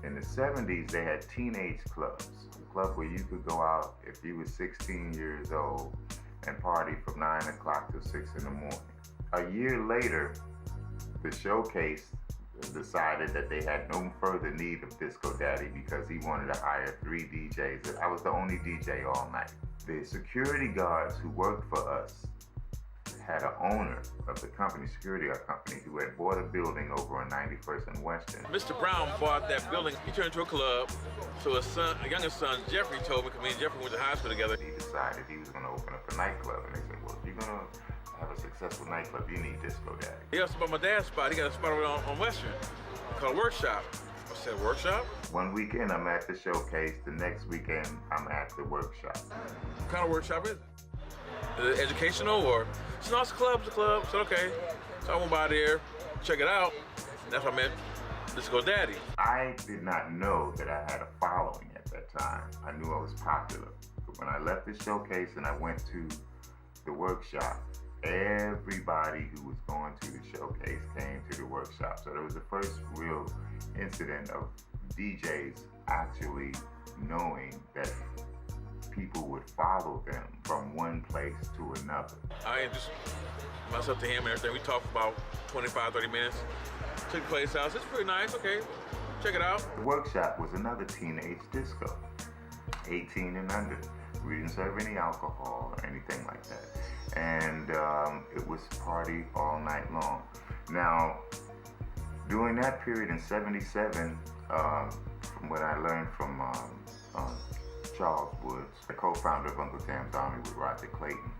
In the 70s, they had teenage clubs, a club where you could go out if you were 16 years old and party from 9 o'clock till 6 in the morning. A year later, the Showcase decided that they had no further need of Disco Daddy because he wanted to hire 3 DJs. I was the only DJ all night. The security guards who worked for us had an owner of the company, security company, who had bought a building over on 91st and Western. Mr. Brown bought that building. He turned into a club. So his son, a youngest son, Jeffrey, told me, because me and Jeffrey went to high school together. He decided he was going to open up a nightclub. And they said, well, if you're going to have a successful nightclub, you need Disco Daddy. He also bought my dad's spot. He got a spot over on Western called Workshop. I said, Workshop? One weekend I'm at the Showcase. The next weekend I'm at the Workshop. What kind of workshop is it? Is it educational or? So no, it's a club, I said, okay. So I went by there, check it out. And that's what I met Disco Daddy. I did not know that I had a following at that time. I knew I was popular. But when I left the Showcase and I went to the Workshop, everybody who was going to the Showcase came to the Workshop. So that was the first real incident of DJs actually knowing that people would follow them from one place to another. I introduced myself to him and everything. We talked for about 25, 30 minutes. Took the place out. It's pretty nice, okay. Check it out. The Workshop was another teenage disco, 18 and under. We didn't serve any alcohol or anything like that. And it was party all night long. Now, during that period in '77, from what I learned from Charles Woods, the co-founder of Uncle Jam's Army with Roger Clayton,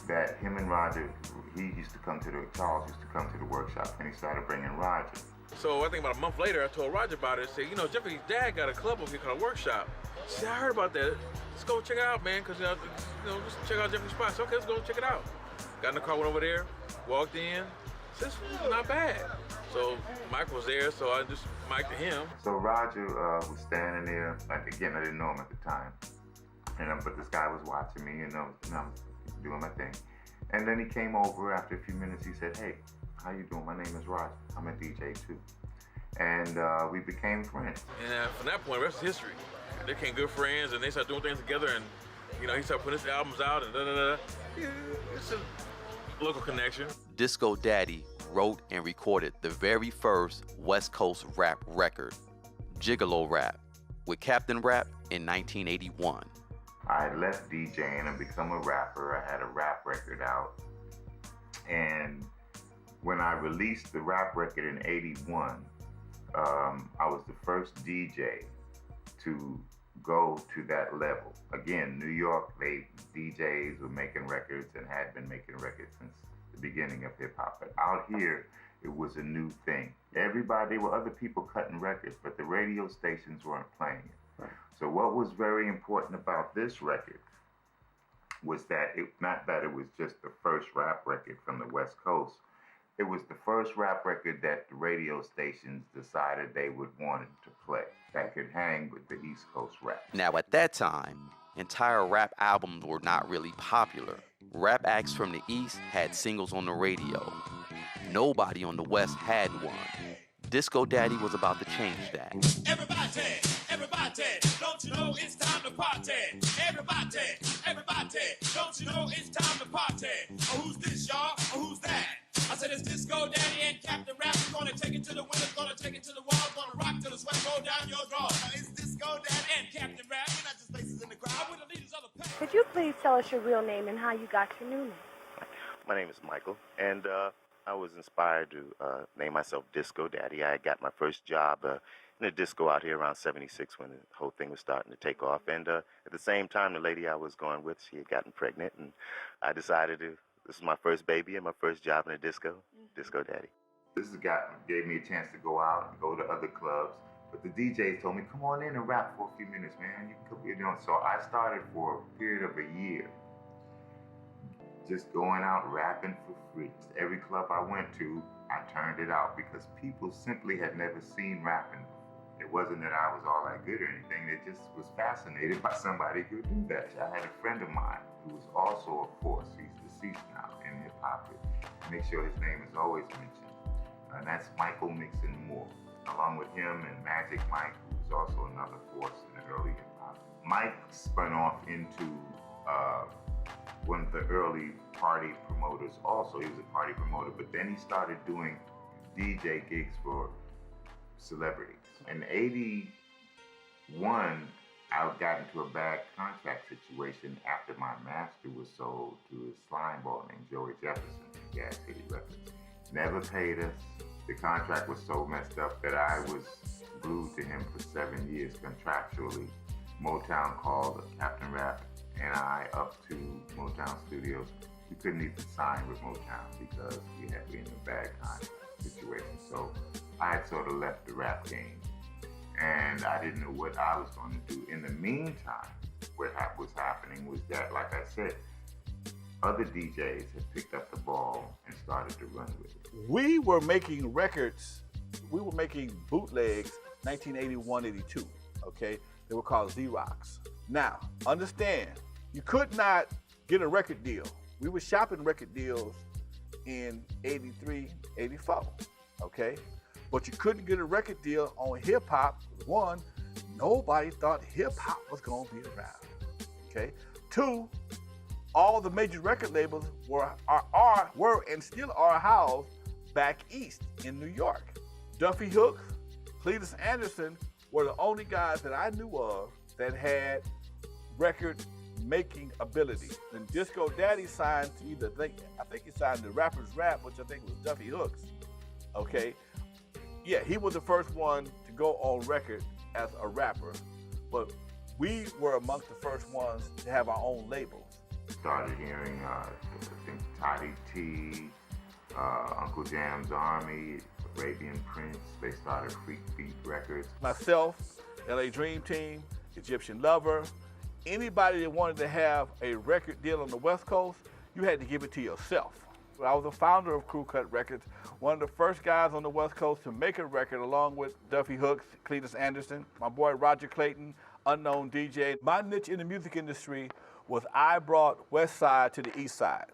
that him and Roger, Charles used to come to the Workshop, and he started bringing Roger. So I think about a month later, I told Roger about it. I said, you know, Jeffrey's dad got a club over here called a Workshop. He said, I heard about that. Let's go check it out, man, because, just check out Jeffrey's spot. So, okay, let's go check it out. Got in the car, went over there, walked in. Said, this is not bad. So Mike was there, so I just mic'd to him. So Roger was standing there. Again, I didn't know him at the time. But this guy was watching me, and I'm doing my thing. And then he came over after a few minutes. He said, "Hey, how you doing? My name is Roger. I'm a DJ too." And we became friends. And from that point, the rest is history. They became good friends, and they started doing things together. And he started putting his albums out, and Yeah, it's a local connection. Disco Daddy wrote and recorded the very first West Coast rap record, Gigolo Rap, with Captain Rap in 1981. I had left DJing and become a rapper. I had a rap record out. And when I released the rap record in 81, I was the first DJ to go to that level. Again, New York, DJs were making records and had been making records since the beginning of hip hop. But out here, it was a new thing. There were other people cutting records, but the radio stations weren't playing it. Right. So what was very important about this record was that not that it was just the first rap record from the West Coast, it was the first rap record that the radio stations decided they would want it to play, that could hang with the East Coast rap. Now at that time, entire rap albums were not really popular. Rap acts from the East had singles on the radio. Nobody on the West had one. Disco Daddy was about to change that. Everybody, don't you know it's time to party? Everybody, don't you know it's time to party? Oh, who's this, y'all? Oh, who's that? I said it's Disco Daddy and Captain Rap. We're gonna take it to the windows, gonna take it to the wall, gonna rock till the sweat roll down your draw. It's Disco Daddy and Captain Rap. We're not just faces in the crowd, we're the leaders of the pack. Could you please tell us your real name and how you got your new name? My name is Michael, and I was inspired to name myself Disco Daddy. I got my first job in a disco out here around 76 when the whole thing was starting to take off. And at the same time, the lady I was going with, she had gotten pregnant, and I decided this is my first baby and my first job in a disco, Disco Daddy. This gave me a chance to go out and go to other clubs, but the DJs told me, "Come on in and rap for a few minutes, man. You can come here." So I started for a period of a year, just going out rapping for free. Every club I went to, I turned it out because people simply had never seen rapping before. It wasn't that I was all that good or anything. They just was fascinated by somebody who could do that. I had a friend of mine who was also a force. He's deceased now in hip hop. Make sure his name is always mentioned. And that's Michael Mixon Moore. Along with him and Magic Mike, who's also another force in the early hip hop. Mike spun off into one of the early party promoters also. He was a party promoter, but then he started doing DJ gigs for celebrities. In 81, I got into a bad contract situation after my master was sold to a slime ball named Joey Jefferson in Gas City Records. Never paid us. The contract was so messed up that I was glued to him for 7 years contractually. Motown called Captain Rap and I up to Motown Studios. We couldn't even sign with Motown because we had been in a bad contract situation. So I had sort of left the rap game and I didn't know what I was going to do. In the meantime, what was happening was that, like I said, other DJs had picked up the ball and started to run with it. We were making records, we were making bootlegs 1981, 82, okay? They were called Z-Rocks. Now, understand, you could not get a record deal. We were shopping record deals in 83, 84, okay? But you couldn't get a record deal on hip hop. One, nobody thought hip hop was gonna be around, okay? Two, all the major record labels were and still are housed back east in New York. Duffy Hooks, Cletus Anderson were the only guys that I knew of that had record making ability. When Disco Daddy signed to I think he signed to Rapper's Rap, which I think was Duffy Hooks, okay? Yeah, he was the first one to go on record as a rapper, but we were amongst the first ones to have our own labels. Started hearing, I think, Toddy T, Uncle Jam's Army, Arabian Prince. They started Freak Beat Records. Myself, LA Dream Team, Egyptian Lover, anybody that wanted to have a record deal on the West Coast, you had to give it to yourself. I was the founder of Crew Cut Records, one of the first guys on the West Coast to make a record along with Duffy Hooks, Cletus Anderson, my boy Roger Clayton, Unknown DJ. My niche in the music industry was I brought West Side to the East Side.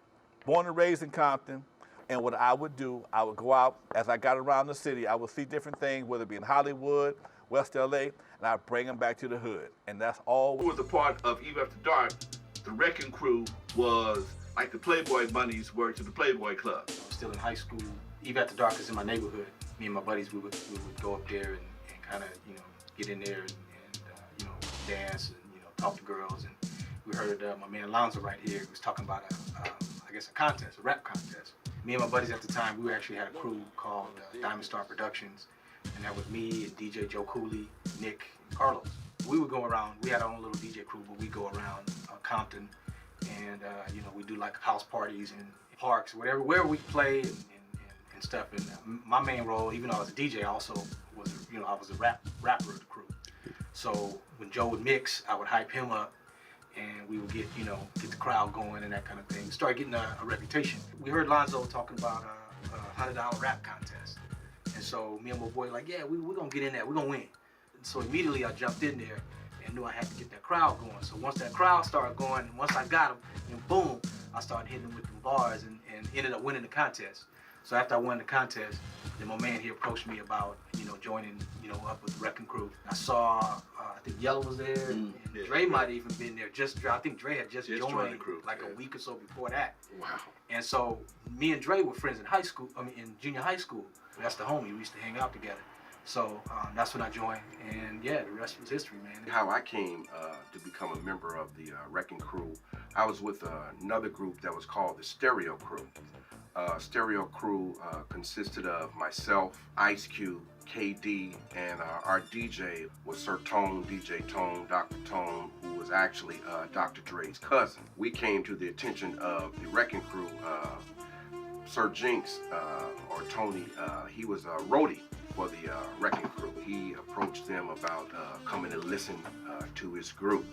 Born and raised in Compton, and what I would do, I would go out, as I got around the city, I would see different things, whether it be in Hollywood, West LA, and I'd bring them back to the hood. And that's all. Who was a part of Eve After Dark, the Wrecking Crew was like the Playboy bunnies were to the Playboy Club. I was still in high school. Eve After Dark is in my neighborhood. Me and my buddies, we would go up there and kind of, get in there and dance and, talk to girls. And we heard my man Lonzo right here was talking about a contest, a rap contest. Me and my buddies at the time, we actually had a crew called Diamond Star Productions, and that was me and DJ Joe Cooley, Nick, and Carlos. We would go around, we had our own little DJ crew, but we go around Compton, and we do like house parties and parks, wherever we play and stuff. And my main role, even though I was a DJ, I also was, I was a rapper of the crew. So when Joe would mix, I would hype him up, and we would get the crowd going and that kind of thing. Started getting a reputation. We heard Lonzo talking about a $100 rap contest. And so me and my boy like, yeah, we're gonna get in there, we're gonna win. And so immediately I jumped in there and knew I had to get that crowd going. So once that crowd started going, and once I got them, and boom, I started hitting them with them bars and ended up winning the contest. So after I won the contest, then my man here approached me about, joining, up with the Wrecking Crew. I saw, I think Yellow was there, and Dre might have even been there. I think Dre had just joined the crew, a week or so before that. Wow. And so me and Dre were friends in junior high school. That's the homie, we used to hang out together. So that's when I joined, and yeah, the rest was history, man. How I came to become a member of the Wrecking Crew, I was with another group that was called the Stereo Crew. Stereo Crew consisted of myself, Ice Cube, KD, and our DJ was Sir Tone, DJ Tone, Dr. Tone, who was actually Dr. Dre's cousin. We came to the attention of the Wrecking Crew. Sir Jinx, or Tony, he was a roadie for the Wrecking Crew. He approached them about coming to listen to his group.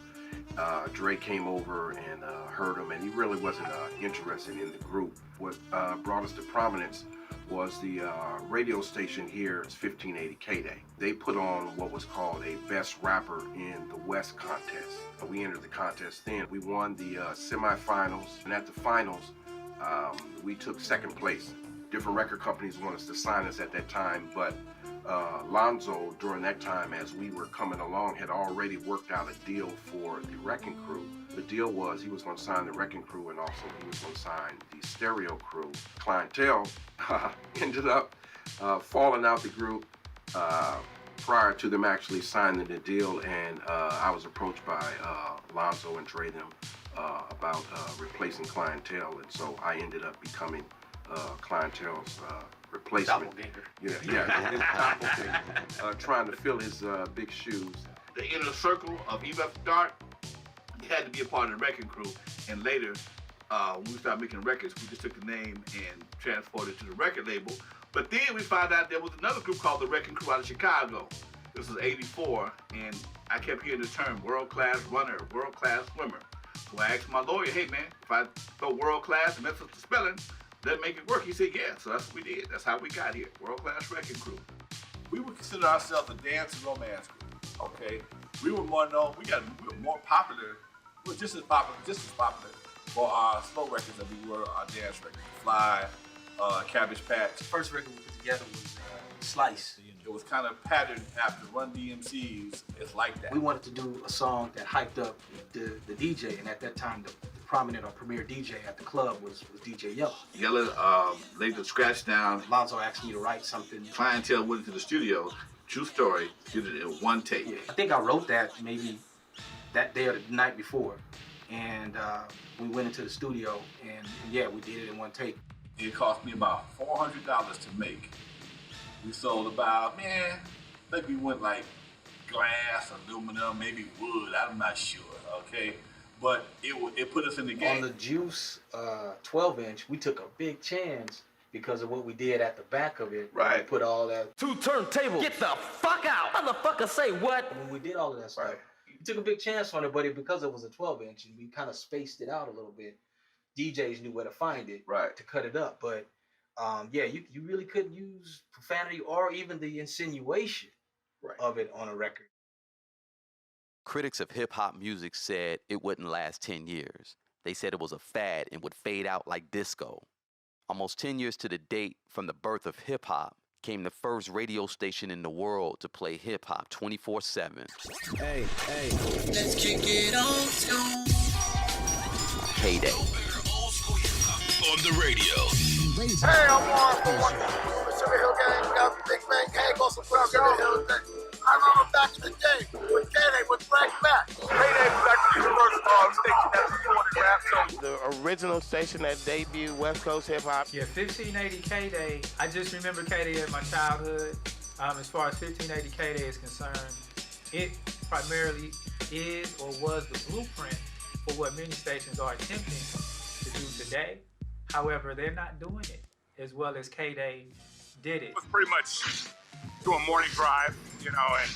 Dre came over and heard him, and he really wasn't interested in the group. What brought us to prominence was the radio station here, it's 1580 K-Day. They put on what was called a Best Rapper in the West contest. We entered the contest then. We won the semifinals, and at the finals, we took second place. Different record companies wanted us to sign us at that time, but Lonzo, during that time, as we were coming along, had already worked out a deal for the Wrecking Crew. The deal was he was going to sign the Wrecking Crew, and also he was going to sign the Stereo Crew. Clientele ended up falling out the group prior to them actually signing the deal, and I was approached by Lonzo and Dre them about replacing Clientele, and so I ended up becoming Clientele's replacement. Trying to fill his big shoes. The inner circle of Eve After Dark, you had to be a part of the Wrecking Crew. And later, when we started making records, we just took the name and transported it to the record label. But then we found out there was another group called the Wrecking Crew out of Chicago. This was '84, and I kept hearing the term world-class runner, world-class swimmer. So I asked my lawyer, hey man, if I throw world-class and mess up the spelling, let's make it work. He said, yeah, so that's what we did. That's how we got here, world-class Wrecking Crew. We would consider ourselves a dance and romance group, okay? We were more known, we were more popular, we were just as popular for our slow records than we were our dance records. Fly, Cabbage Patch. The first record we put together was Slice. It was kind of patterned after Run DMC's It's Like That. We wanted to do a song that hyped up the DJ, and at that time, the prominent or premier DJ at the club was DJ Yellow. Yellow laid the scratch down. Lonzo asked me to write something. Clientele went into the studio, true story, did it in one take. Yeah, I think I wrote that maybe that day or the night before, and we went into the studio, and yeah, we did it in one take. It cost me about $400 to make. We sold about, I think we went like glass, aluminum, maybe wood, I'm not sure, okay? But it put us in the game. On the Juice 12-inch, we took a big chance because of what we did at the back of it. Right. We put all that. 2 turntables. Get the fuck out. Motherfucker say what? When we did all of that stuff, we took a big chance on it, but because it was a 12-inch and we kind of spaced it out a little bit, DJs knew where to find it to cut it up. But yeah, you really couldn't use profanity or even the insinuation of it on a record. Critics of hip-hop music said it wouldn't last 10 years. They said it was a fad and would fade out like disco. Almost 10 years to the date from the birth of hip-hop came the first radio station in the world to play hip-hop 24/7. Hey, let's kick it on. K-Day. On the radio. Hey, I'm Warren from Sugar Hill Gang. Got the Big Bang Gang on some Sugar Hill thing. I remember back in the day with K-Day with Black Mac. K-Day was actually the first station that recorded rap. So the original station that debuted West Coast hip hop. Yeah, 1580 K-Day. I just remember K-Day in my childhood. As far as 1580 K-Day is concerned, it primarily is or was the blueprint for what many stations are attempting to do today. However, they're not doing it as well as K-Day did it. It was pretty much doing morning drive, you know, and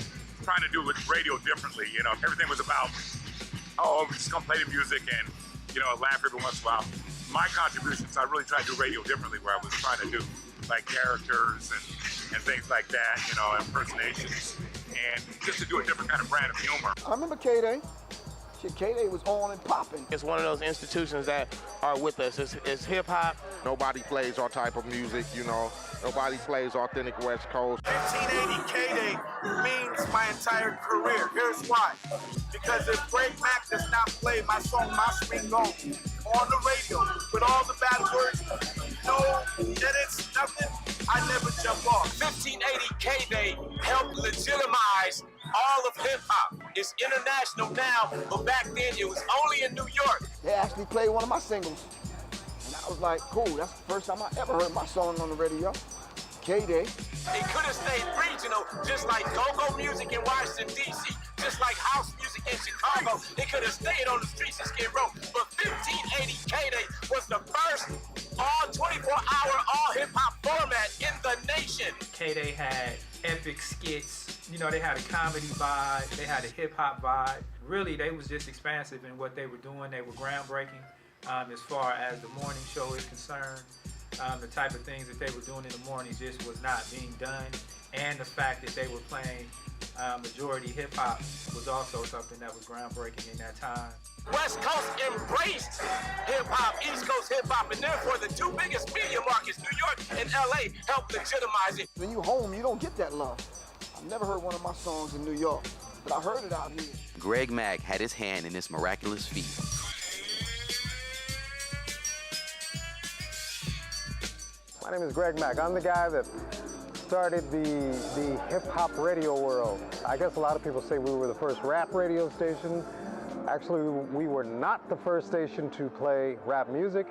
trying to do radio differently. You know, everything was about, oh, we're just gonna play the music and, you know, laugh every once in a while. My contributions, I really tried to do radio differently, where I was trying to do like characters and things like that, you know, impersonations, and just to do a different kind of brand of humor. I remember K-Day. K-Day was on and popping. It's one of those institutions that are with us. It's hip hop. Nobody plays our type of music, you know. Nobody plays authentic West Coast. 1580 K-Day means my entire career. Here's why. Because if Greg Mack does not play my song, My Sweet Home, on the radio with all the bad words, no edits, nothing, I never jump off. 1580 K-Day helped legitimize all of hip-hop. It's international now, but back then it was only in New York. They actually played one of my singles. And I was like, cool, that's the first time I ever heard my song on the radio. K-Day. It could have stayed regional, just like go-go music in Washington, D.C., just like house music in Chicago. It could have stayed on the streets of Skid Row. But 1580 K-Day was the first all 24-hour, all hip-hop format in the nation. K-Day had epic skits. You know, they had a comedy vibe. They had a hip-hop vibe. Really, they was just expansive in what they were doing. They were groundbreaking as far as the morning show is concerned. The type of things that they were doing in the morning just was not being done. And the fact that they were playing majority hip-hop was also something that was groundbreaking in that time. West Coast embraced hip-hop, East Coast hip-hop, and therefore the two biggest media markets, New York and LA, helped legitimize it. When you home, you don't get that love. I've never heard one of my songs in New York, but I heard it out here. Greg Mack had his hand in this miraculous feat. My name is Greg Mack. I'm the guy that started the hip-hop radio world. I guess a lot of people say we were the first rap radio station. Actually, we were not the first station to play rap music.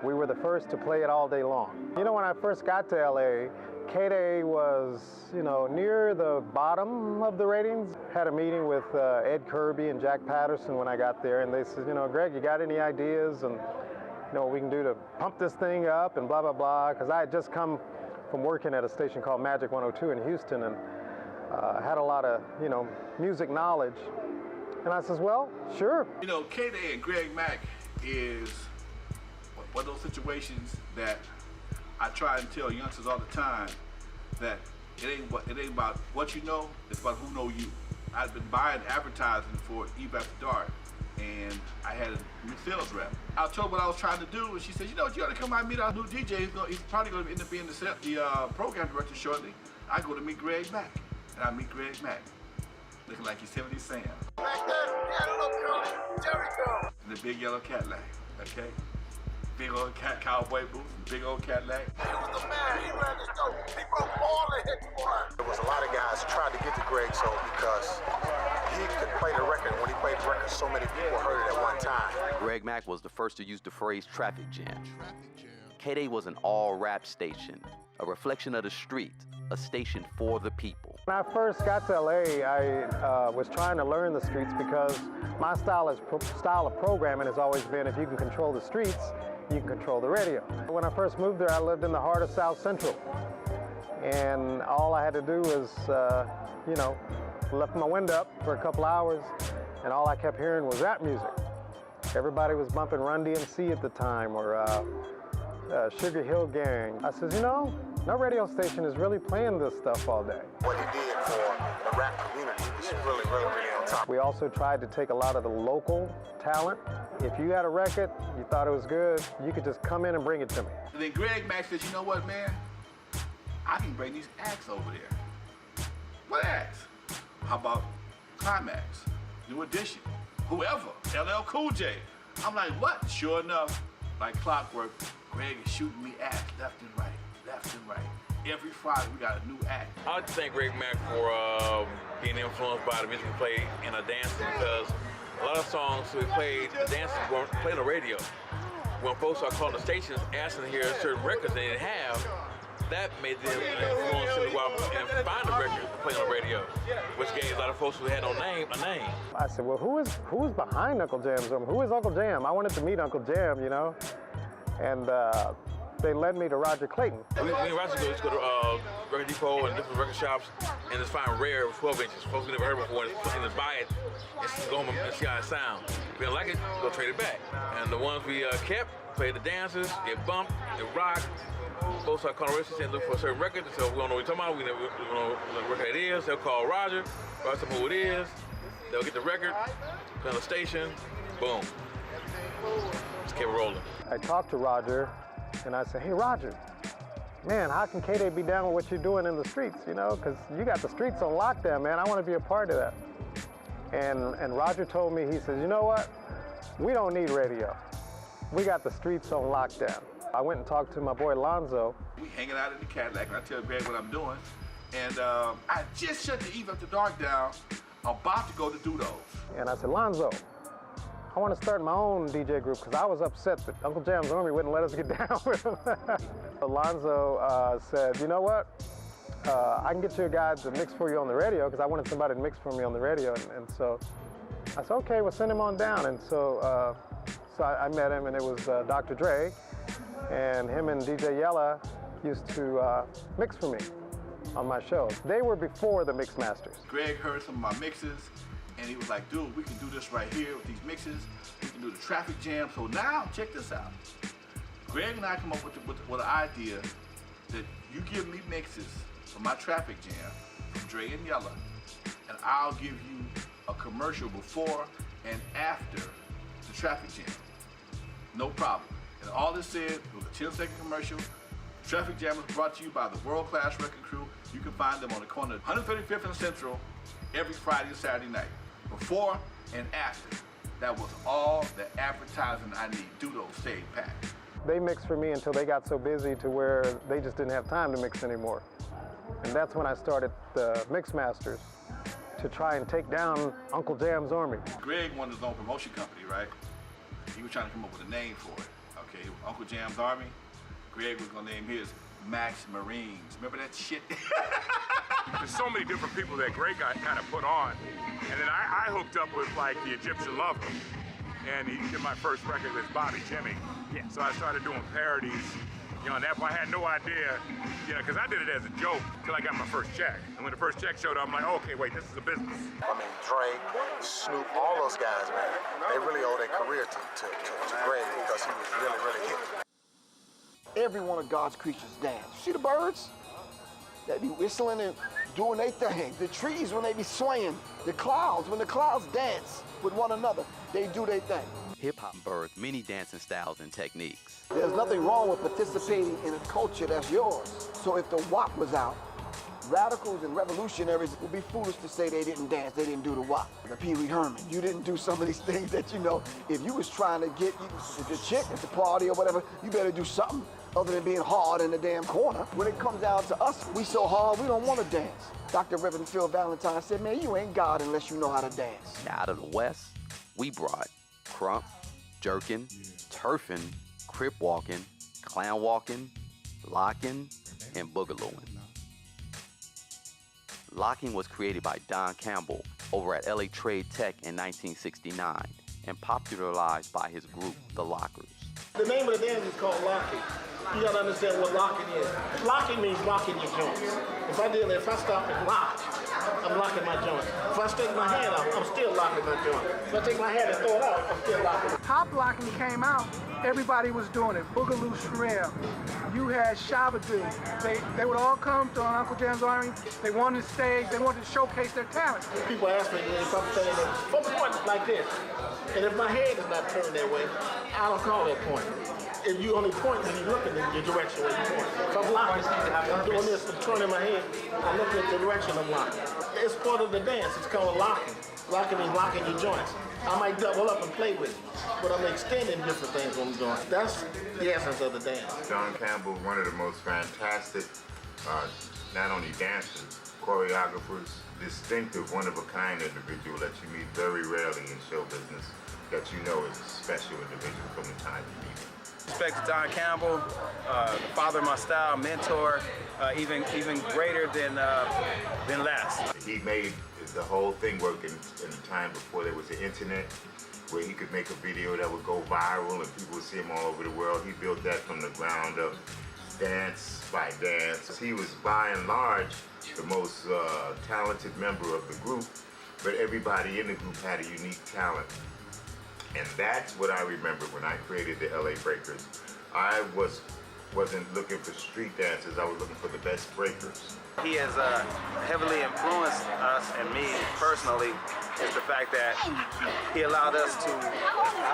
We were the first to play it all day long. You know, when I first got to LA, K-Day was, you know, near the bottom of the ratings. Had a meeting with Ed Kirby and Jack Patterson when I got there, and they said, you know, Greg, you got any ideas and, you know, what we can do to pump this thing up and blah, blah, blah. Because I had just come from working at a station called Magic 102 in Houston and had a lot of, you know, music knowledge. And I says, well, sure. You know, K-Day and Greg Mack is one of those situations that I try and tell youngsters all the time that it ain't about what you know, it's about who know you. I've been buying advertising for Eve After Dark, and I had a new sales rep. I told her what I was trying to do, and she said, you know what, you ought to come out and meet our new DJ. He's probably going to end up being the program director shortly. I go to meet Greg Mack, and I meet Greg Mack, looking like he's 70 Sam. Back then, we had a little girl, Jerry girl. In the big yellow Cadillac, okay? Big old cowboy boots, big old Cadillac. He was the man, he ran the show. He broke all the hits for us. There was a lot of guys tried to get to Greg so because he could play the record. When he played the record, so many people heard it at one time. Greg Mack was the first to use the phrase traffic jam. K-Day was an all-rap station, a reflection of the street, a station for the people. When I first got to LA, I was trying to learn the streets because my style of programming has always been if you can control the streets, you can control the radio. When I first moved there, I lived in the heart of South Central. And all I had to do was, you know, left my window up for a couple hours, and all I kept hearing was rap music. Everybody was bumping Run DMC at the time, or Sugar Hill Gang. I said, you know, no radio station is really playing this stuff all day. What he did for the rap community was really, really, really on top. We also tried to take a lot of the local talent. If you had a record, you thought it was good, you could just come in and bring it to me. And then Greg Mack said, you know what, man? I can bring these acts over there. What acts? How about Climax, New Edition, whoever, LL Cool J. I'm like, what? Sure enough, like clockwork, Greg is shooting me acts left and right, left and right. Every Friday, we got a new act. I like to thank Greg Mack for being influenced by the music we played in a dance, because a lot of songs we played, the dances weren't played on the radio. When folks are calling the stations asking to hear certain records they didn't have, that made them influence to go out and find a record to play on the radio, which gave a lot of folks who had no name a name. I said, well, who is behind Uncle Jam's room? Who is Uncle Jam? I wanted to meet Uncle Jam, you know? And they led me to Roger Clayton. We and Roger go to Record Depot and different record shops and just find rare 12 inches. Folks we never heard before and just buy it and go home and see how it sounds. If we don't like it, go trade it back. And the ones we kept, played the dances, it bumped, it rocked. Folks are calling restaurants and look for a certain record. So we don't know what you're talking about. We don't know what record it is. They'll call Roger, ask them who it is. They'll get the record, go to the station, boom. Just kept rolling. I talked to Roger, and I said, hey, Roger, man, how can K-Day be down with what you're doing in the streets, you know? Because you got the streets on lockdown, man. I want to be a part of that. And Roger told me, he says, you know what? We don't need radio. We got the streets on lockdown. I went and talked to my boy Lonzo. We hanging out in the Cadillac, and I tell Greg what I'm doing. And I just shut the Eve After Dark down, about to go to do those. And I said, Lonzo, I want to start my own DJ group because I was upset that Uncle Jam's Army wouldn't let us get down with him. Lonzo said, you know what? I can get you a guy to mix for you on the radio because I wanted somebody to mix for me on the radio. And so I said, okay, well, send him on down. And so I met him, and it was Dr. Dre. And him and DJ Yella used to mix for me on my shows. They were before the mix masters. Greg heard some of my mixes, and he was like, dude, we can do this right here with these mixes. We can do the traffic jam. So now, check this out. Greg and I come up with an idea that you give me mixes for my traffic jam from Dre and Yella, and I'll give you a commercial before and after the traffic jam. No problem. And all this said, it was a 10-second commercial. Traffic Jam was brought to you by the world-class Wrecking Crew. You can find them on the corner of 135th and Central every Friday and Saturday night. Before and after. That was all the advertising I need. Do those stay packed. They mixed for me until they got so busy to where they just didn't have time to mix anymore. And that's when I started the Mix Masters to try and take down Uncle Jam's Army. Greg wanted his own promotion company, right? He was trying to come up with a name for it. Okay, Uncle Jam's Army. Greg was gonna name his Max Marines. Remember that shit? There's so many different people that Greg got kind of put on. And then I hooked up with like the Egyptian Lover. And he did my first record with Bobby Jimmy. Yeah. So I started doing parodies. You know, and that I had no idea, you know, because I did it as a joke till I got my first check. And when the first check showed up, I'm like, oh, okay, wait, this is a business. I mean, Dre, Snoop, all those guys, man, they really owe their career to Greg because he was really, really hit. Every one of God's creatures dance. You see the birds? They be whistling and doing their thing. The trees, when they be swaying. The clouds, when the clouds dance with one another, they do their thing. Hip-hop birthed many dancing styles and techniques. There's nothing wrong with participating in a culture that's yours. So if the WAP was out, radicals and revolutionaries would be foolish to say they didn't dance, they didn't do the WAP. The Pee Wee Herman, you didn't do some of these things that, you know, if you was trying to get the chick at the party or whatever, you better do something other than being hard in the damn corner. When it comes down to us, we so hard, we don't want to dance. Dr. Reverend Phil Valentine said, man, you ain't God unless you know how to dance. Out of the West, we brought crump, jerkin, turfing, crip walking, clown walking, locking, and boogalooing. Locking was created by Don Campbell over at LA Trade Tech in 1969 and popularized by his group, The Lockers. The name of the dance is called locking. You gotta understand what locking is. Locking means locking your joints. If I stop and lock, I'm locking my joint. If I stick my hand out, I'm still locking my joint. If I take my hand and throw it out, I'm still locking it. Pop locking came out, everybody was doing it. Boogaloo Shrimp, you had Shabba-Doo. They would all come to Uncle Jam's Army. They wanted to stage, they wanted to showcase their talent. People ask me if I'm saying that, if I'm pointing like this, and if my head is not turned that way, I don't call that pointing. If you only point when you're looking in the direction where you point. If I'm locking, I'm doing this, I'm turning my head, I'm looking at the direction I'm locking. It's part of the dance, it's called locking. Locking means locking your joints. I might double up and play with it, but I'm extending different things when I'm doing it. That's the essence of the dance. John Campbell, one of the most fantastic, not only dancers, choreographers, distinctive, one-of-a-kind individual that you meet very rarely in show business, that you know is a special individual from the time you meet him. Respect to Don Campbell, the father of my style, mentor, even greater than Les. He made the whole thing work in a time before there was the internet, where he could make a video that would go viral and people would see him all over the world. He built that from the ground up, dance by dance. He was by and large the most talented member of the group, but everybody in the group had a unique talent. And that's what I remember when I created the LA Breakers. I wasn't looking for street dancers, I was looking for the best breakers. He has heavily influenced us and me personally is the fact that he allowed us to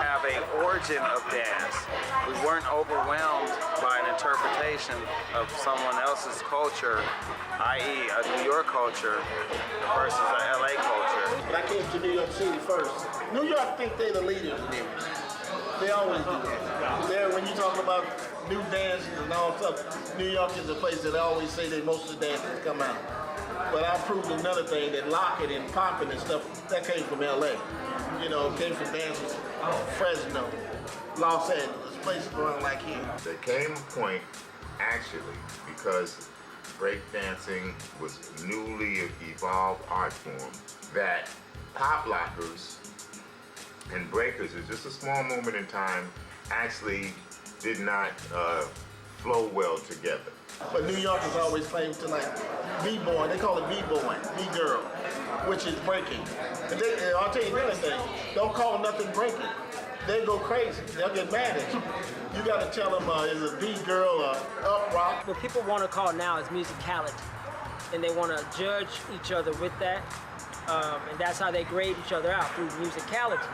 have an origin of dance. We weren't overwhelmed by an interpretation of someone else's culture, i.e. a New York culture versus an LA culture. When I came to New York City first, New York think they're the leaders in everything. They always do that. There, when you talk about new dances and all stuff, New York is a place that I always say that most of the dances come out. But I proved another thing, that locking and popping and stuff, that came from LA. You know, it came from dances, Fresno, Los Angeles, places around like here. There came a point, actually, because breakdancing was a newly evolved art form, that pop lockers and breakers, is just a small moment in time, actually did not flow well together. But New Yorkers always claim to like B-boy, they call it B-boy, B-girl, which is breaking. And I'll tell you another thing, don't call nothing breaking. They go crazy, they'll get mad at you. You gotta tell them is it B-girl or up rock. What people want to call now is musicality. And they want to judge each other with that. And that's how they grade each other out, through musicality.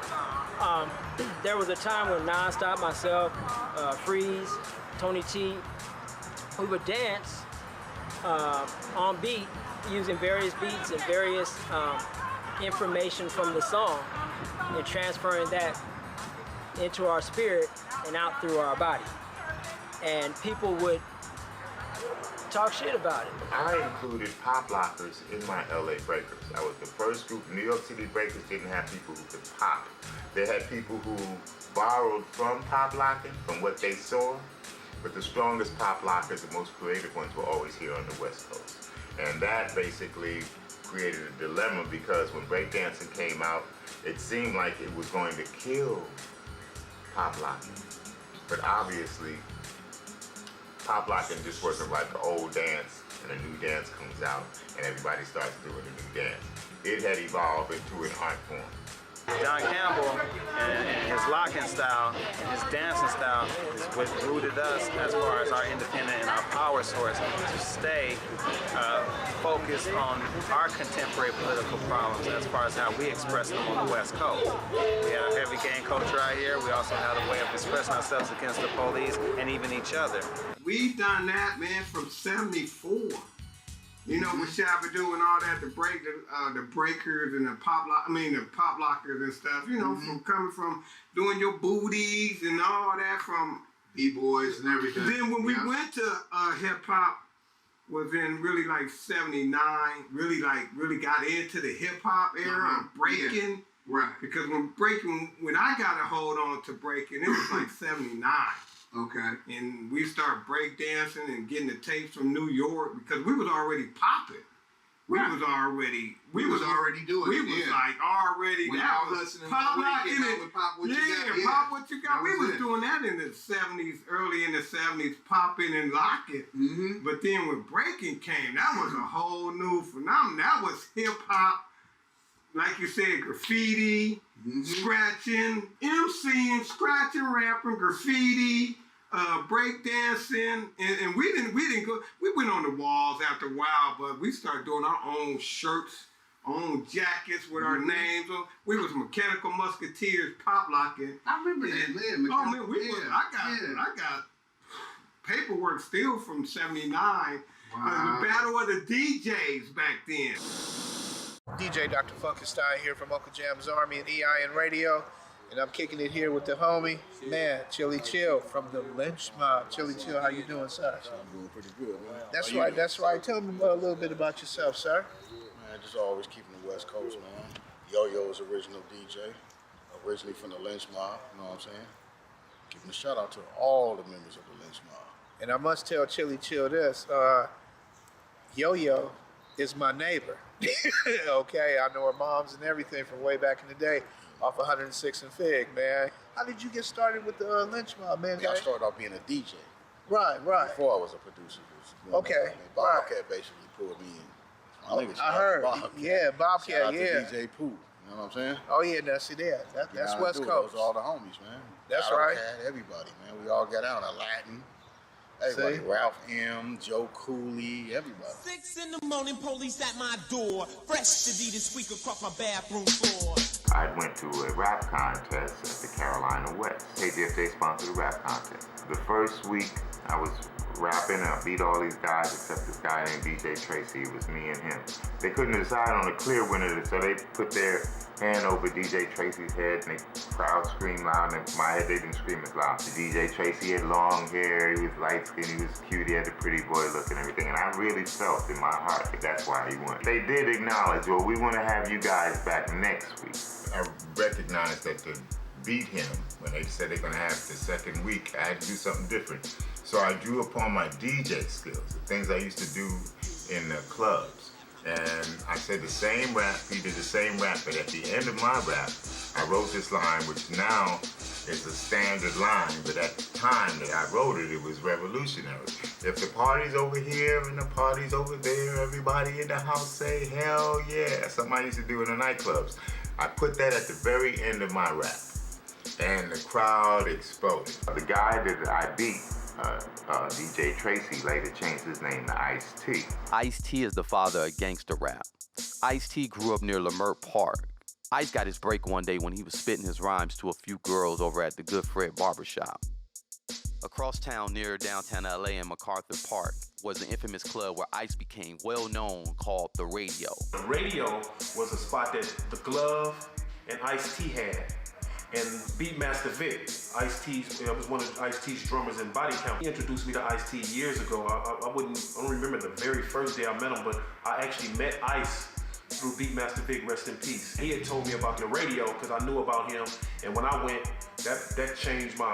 There was a time when Non-Stop, myself, Freeze, Tony T, we would dance on beat using various beats and various information from the song and transferring that into our spirit and out through our body. And people would talk shit about it. I included pop lockers in my LA Breakers. I was the first group. New York City Breakers didn't have people who could pop. They had people who borrowed from pop locking, from what they saw, but the strongest pop lockers, the most creative ones, were always here on the West Coast. And that basically created a dilemma, because when breakdancing came out, it seemed like it was going to kill pop locking. But obviously, pop locking just wasn't like an old dance and a new dance comes out and everybody starts doing a new dance. It had evolved into an art form. Don Campbell and his locking style and his dancing style is what rooted us as far as our independent and our power source to stay focused on our contemporary political problems as far as how we express them on the West Coast. We had a heavy gang culture out here. We also had a way of expressing ourselves against the police and even each other. We done that, man, from '74. You know, with Shabba-Doo and all that, the breakers and the pop lockers and stuff, you know, from coming from doing your booties and all that from B-boys and everything. Then when we went to hip-hop, was in really like '79, really got into the hip-hop era of breaking. Yeah. Right. Because when I got a hold on to breaking, it was like '79. Okay. And we started breakdancing and getting the tapes from New York because we was already popping. we was already doing we it. was Yeah. like already When that y'all was hustling pop all locking weekend, it. with Pop What You Got, Yeah, yeah. pop what you got. That We was was it. doing that in the 70s, early in the 70s, popping and locking. Mm-hmm. But then when breaking came, that was a whole new phenomenon. That was hip hop, like you said, graffiti, scratching, MCing, scratching, rapping, graffiti, break dancing, and we didn't go. We went on the walls after a while, but we started doing our own shirts, own jackets with our names on. We was Mechanical Musketeers, pop locking. I remember that, man. Oh man, I got paperwork still from '79. The Battle of the DJs back then. DJ Dr. Funkenstein here from Uncle Jam's Army and EIN Radio, and I'm kicking it here with the homie, man, Chili Chill from the Lynch Mob. Chili Chill, how you doing, sir? I'm doing pretty good, man. That's right, that's right. Tell me a little bit about yourself, sir. Man, just always keeping the West Coast, man. Yo-Yo's original DJ, originally from the Lynch Mob, you know what I'm saying? Giving a shout out to all the members of the Lynch Mob. And I must tell Chili Chill this, Yo-Yo is my neighbor. Okay, I know her moms and everything from way back in the day, off 106 and Fig, man. How did you get started with the Lynch Mob, man? I started off being a DJ. Right. Before I was a producer. Okay, Bobcat basically pulled me in. My nigga, I heard. Bobcat. Yeah, Bobcat, Shout out yeah. to DJ Pooh, you know what I'm saying? Oh yeah, now see that. That's West Coast. Those are all the homies, man. That's Battle right. Cat, everybody, man. We all got out. Aladdin. Everybody. See? Ralph M, Joe Cooley, everybody. 6 in the morning, police at my door. Fresh to the squeak across my bathroom floor. I went to a rap contest at the Carolina West. KGFJ sponsored a rap contest. The first week I was rapping and I beat all these guys except this guy named DJ Tracy. It was me and him. They couldn't decide on a clear winner, so they put their hand over DJ Tracy's head and the crowd screamed loud, and in my head they didn't scream as loud. The DJ Tracy had long hair, he was light skinned, he was cute, he had the pretty boy look and everything, and I really felt in my heart that that's why he won. They did acknowledge, well, we want to have you guys back next week. I recognized that to beat him, when they said they're going to have the second week, I had to do something different. So I drew upon my DJ skills, the things I used to do in the clubs. And I said the same rap, he did the same rap, but at the end of my rap, I wrote this line, which now is a standard line, but at the time that I wrote it, it was revolutionary. If the party's over here and the party's over there, everybody in the house say, hell yeah, something I used to do in the nightclubs. I put that at the very end of my rap, and the crowd exploded. The guy that I beat, DJ Tracy, later changed his name to Ice-T. Ice-T is the father of gangsta rap. Ice-T grew up near Leimert Park. Ice got his break one day when he was spitting his rhymes to a few girls over at the Good Fred barbershop. Across town near downtown LA in MacArthur Park was an infamous club where Ice became well known, called The Radio. The Radio was a spot that the Glove and Ice-T had. And Beatmaster Vic, I was one of Ice-T's drummers in Body Count. He introduced me to Ice-T years ago. I don't remember the very first day I met him, but I actually met Ice through Beatmaster Vic, rest in peace. He had told me about the Radio because I knew about him, and when I went, that changed my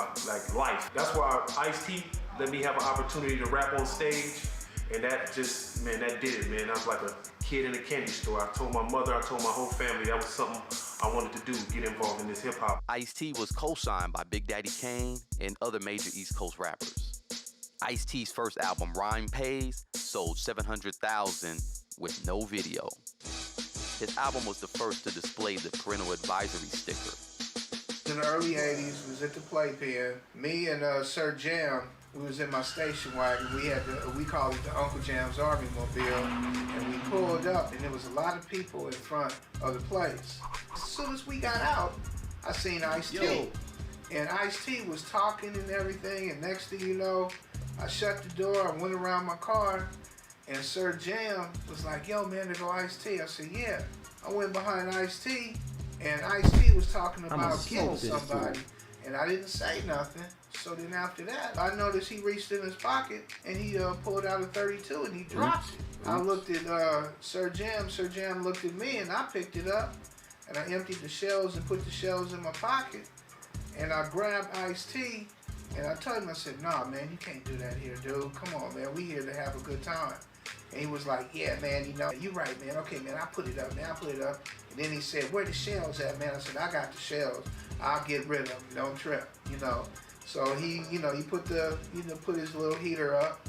life. That's why Ice-T let me have an opportunity to rap on stage, and that just, man, that did it, man. I was like a kid in a candy store. I told my mother, I told my whole family that was something I wanted to do, get involved in this hip hop. Ice-T was co-signed by Big Daddy Kane and other major East Coast rappers. Ice-T's first album, Rhyme Pays, sold 700,000 with no video. His album was the first to display the parental advisory sticker. In the early 80s, was at the Playpen. Me and Sir Jam, we was in my station wagon. We called it the Uncle Jam's Army Mobile, and we pulled up, and there was a lot of people in front of the place. As soon as we got out, I seen Ice-T. And Ice-T was talking and everything, and next thing you know, I shut the door, I went around my car, and Sir Jam was like, yo man, there go Ice-T. I said, yeah. I went behind Ice-T, and Ice-T was talking about getting somebody, and I didn't say nothing. So then after that, I noticed he reached in his pocket, and he pulled out a 32, and he dropped it. I looked at Sir Jam. Sir Jam looked at me, and I picked it up, and I emptied the shells and put the shells in my pocket, and I grabbed Ice-T, and I told him, I said, nah, man, you can't do that here, dude. Come on, man, we here to have a good time. And he was like, yeah, man, you know, you right, man. Okay, man, I'll put it up, man, I'll put it up. And then he said, where the shells at, man? I said, I got the shells. I'll get rid of them, don't trip, you know. So he, you know, he put put his little heater up,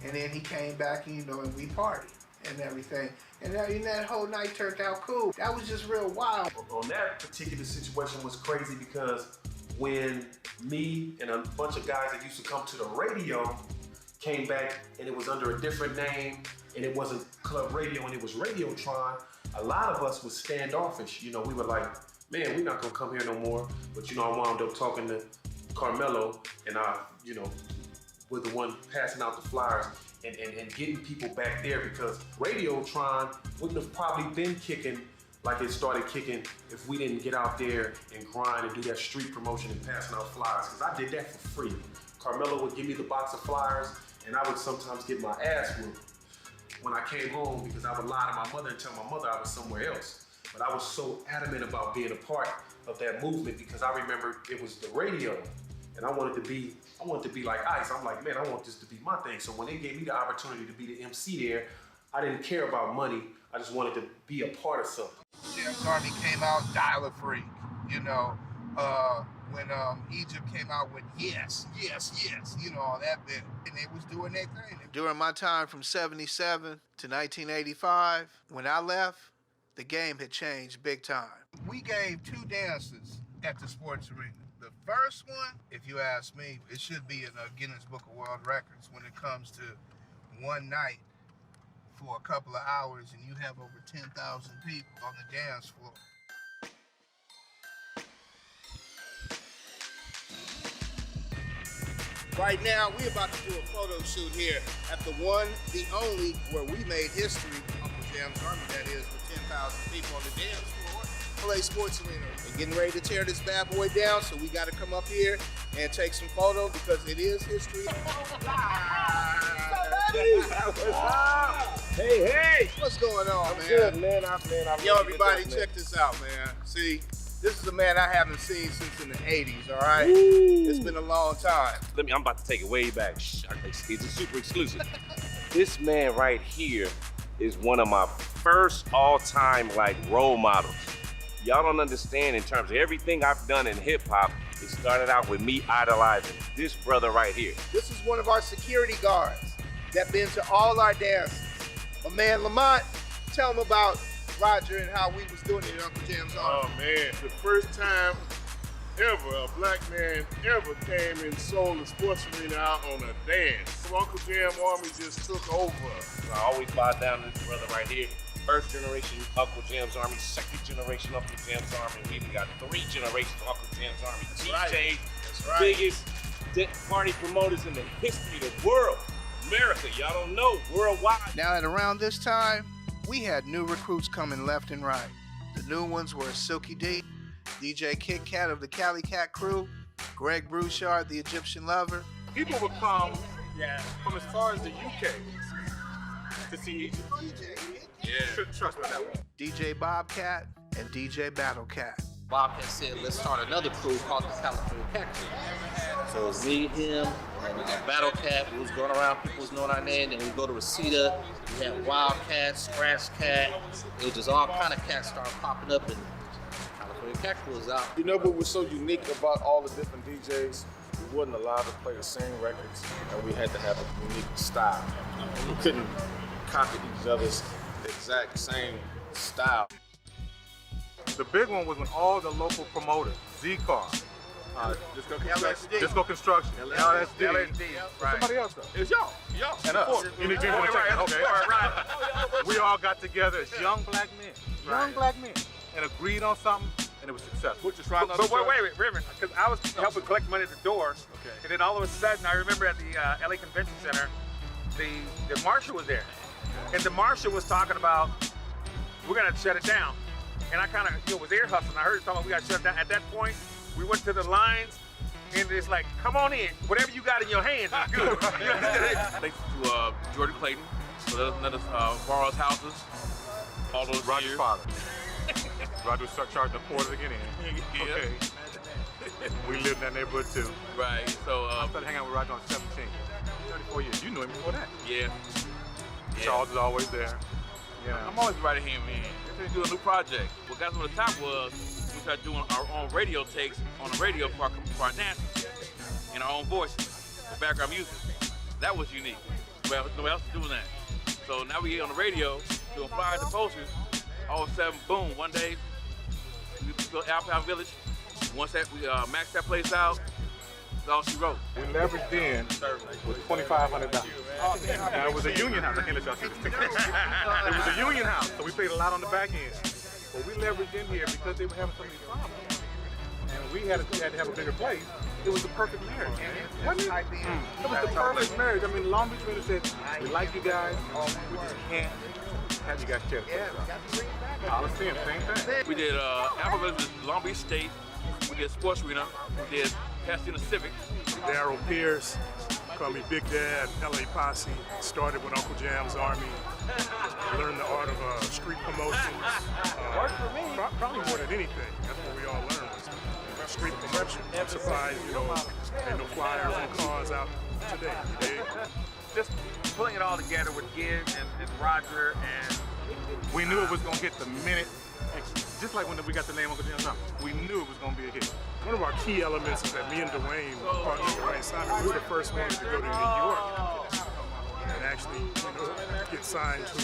and then he came back, and, you know, and we partied and everything. And that whole night turned out cool. That was just real wild. On that particular situation was crazy because when me and a bunch of guys that used to come to the radio came back and it was under a different name and it wasn't Club Radio and it was Radiotron, a lot of us was standoffish. You know, we were like, man, we're not gonna come here no more. But you know, I wound up talking to Carmelo and I, you know, was the one passing out the flyers and getting people back there because Radiotron wouldn't have probably been kicking like it started kicking if we didn't get out there and grind and do that street promotion and passing out flyers, because I did that for free. Carmelo would give me the box of flyers and I would sometimes get my ass whooped when I came home because I would lie to my mother and tell my mother I was somewhere else. But I was so adamant about being a part of that movement because I remember it was the radio and I wanted to be like Ice. I'm like, man, I want this to be my thing. So when they gave me the opportunity to be the MC there, I didn't care about money. I just wanted to be a part of something. Jam's Army came out, Dial a Freak, you know, when Egypt came out with Yes, Yes, Yes, you know, all that bit, and they was doing their thing. During my time from 77 to 1985, when I left, the game had changed big time. We gave 2 dances at the sports arena. The first one, if you ask me, it should be in the Guinness Book of World Records when it comes to one night for a couple of hours and you have over 10,000 people on the dance floor. Right now, we're about to do a photo shoot here at the one, the only, where we made history, Uncle Jam's Army, that is, with 10,000 people on the dance floor, Play Sports Arena. We're getting ready to tear this bad boy down, so we got to come up here and take some photos because it is history. Hey! What's going on, man? Good, man. Yo, everybody, check this out, man. See, this is a man I haven't seen since in the 80s, all right? It's been a long time. I'm about to take it way back. It's a super exclusive. This man right here is one of my first all-time role models. Y'all don't understand in terms of everything I've done in hip-hop, it started out with me idolizing this brother right here. This is one of our security guards that been to all our dances. My man Lamont, tell him about Roger and how we was doing it at Uncle Jam's Army. Oh man, the first time ever a black man ever came and sold the sports arena out on a dance. Uncle Jam Army just took over. I always bow down to this brother right here. First generation Uncle Jam's Army, second generation Uncle Jam's Army. We even got 3 generations of Uncle Jam's Army. DJing, biggest party promoters in the history of the world. America, y'all don't know, worldwide. Now at around this time, we had new recruits coming left and right. The new ones were Silky D, DJ Kit Kat of the Cali Cat crew, Greg Brouchard, the Egyptian Lover. People would come from as far as the UK to see Egypt. Yeah. Trust me on that one. DJ Bobcat and DJ Battle Cat. Bobcat said, let's start another crew called the California Cat Crew. So it was me, him, and Battle Cat. We was going around, people was knowing our name. Then we go to Reseda. We had Wildcat, Scratch Cat. It was just all kind of cats started popping up, and California Cat Crew was out. You know what was so unique about all the different DJs? We wasn't allowed to play the same records, and we had to have a unique style. We couldn't copy each other's exact same style. The big one was when all the local promoters, Z-Car, Disco Construction, LSD, right. Somebody else though. It's y'all. And us. You need to check. Okay. Right. We all got together as young black men, and agreed on something, and it was successful. But wait, because I was helping collect money at the door, and then all of a sudden, I remember at the LA Convention Center, the marshal was there, and the marshal was talking about, we're gonna shut it down. And I kind of was ear hustling. I heard talking about we got shut down. At that point, we went to the lines, and it's like, come on in. Whatever you got in your hands is good. Thanks to Jordan Clayton for letting us borrow his houses all those Roger's years. father. Roger was charging a quarter to get in. Yeah. Okay. We lived in that neighborhood too. Right. So I started hanging out with Roger on 17. 34 years. You knew him before that. Yeah. Charles is always there. Yeah. I'm always inviting him in. We're do a new project. What got us on the top was we started doing our own radio takes on the radio for our dancers in our own voices, the background music. That was unique. Nobody else was doing that. So now we get on the radio doing flyers and posters. All of a sudden, boom! One day we built Alpine Village. Once that we maxed that place out, that's all she wrote. We leveraged in with $2,500. Now it was a union house. I can't let y'all see this picture. It was a union house, so we paid a lot on the back end. But we leveraged in here because they were having so many problems. And we had to have a bigger place. It was the perfect marriage, man. Wasn't it? It was the perfect marriage. I mean, Long Beach really said, we like you guys, we just can't have you guys share the place out. Coliseum, same thing. We did Alpha Village, Long Beach State. We did Sports Arena. We did Pasadena Civic. Darryl Pierce, call me Big Dad, LA Posse. Started with Uncle Jam's Army. Learned the art of street promotions. Worked for me. Probably more than anything. That's what we all learned was street promotion. I'm surprised, ain't no flyers and cars out today. You dig? Just pulling it all together with Gibbs and Roger, and we knew it was gonna hit the minute. Just like when we got the name Uncle Jam's Army, we knew it was gonna be a hit. One of our key elements is that me and Dwayne, partner Dwayne Simon, we were the first ones to go to New York and actually, get signed to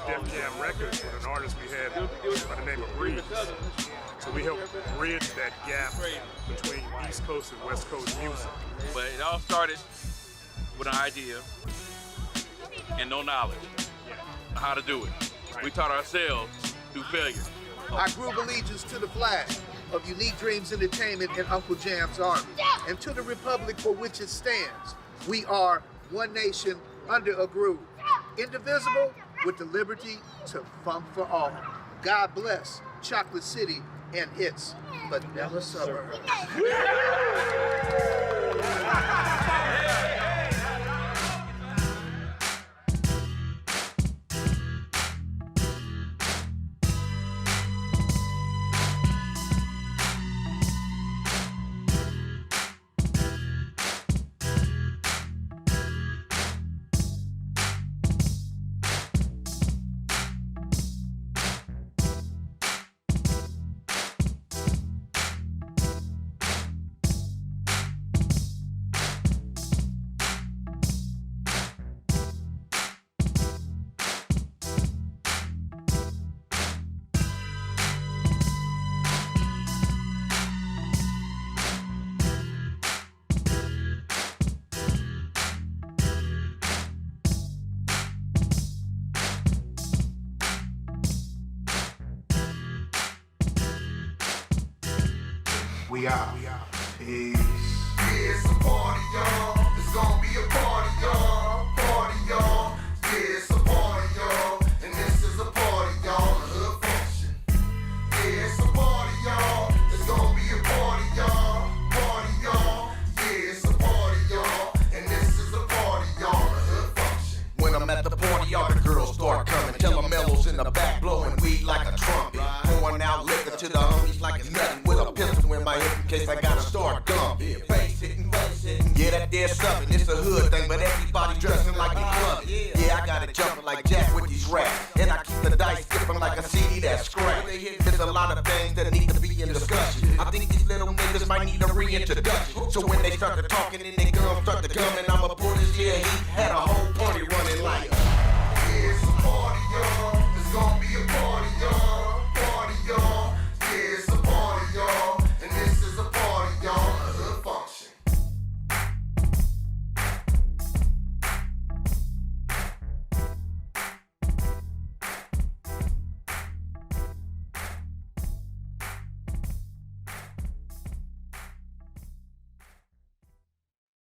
Def Jam Records with an artist we had by the name of Breeze. So we helped bridge that gap between East Coast and West Coast music. But it all started with an idea and no knowledge of how to do it. We taught ourselves through failure. I grew allegiance to the flag of Unique Dreams Entertainment and Uncle Jam's Army, and to the republic for which it stands. We are one nation under a groove, indivisible with the liberty to funk for all. God bless Chocolate City and its vanilla suburbs. We out. Peace. Yeah, it's a party, y'all. It's gonna be a party, y'all. Party, y'all. Yeah, it's a party, y'all. And this is a party, y'all. A hood function. Yeah, it's a party, y'all. It's gonna be a party, y'all. Party, y'all. Yeah, it's a party, y'all. And this is a party, y'all. A hood function. When I'm at the party, all the girls start coming. Tell them mellows in the back blowing weed like a trumpet. Pouring out liquor to the homies like it's nothing. With a pistol in my hip in case I gotta start dumping. Bass hitting, yeah, that there's something. It's a hood thing, but everybody dressing like they clubbing. Yeah, I got it jumping like Jack with these raps. And I keep the dice skipping like a CD that's scratched. There's a lot of things that need to be in discussion. I think these little niggas might need a reintroduction. So when they start to talking and they gums start to come, and I'ma pull this here heat, had a whole party running like. Yeah, it's a party, y'all. It's gonna be a party, y'all.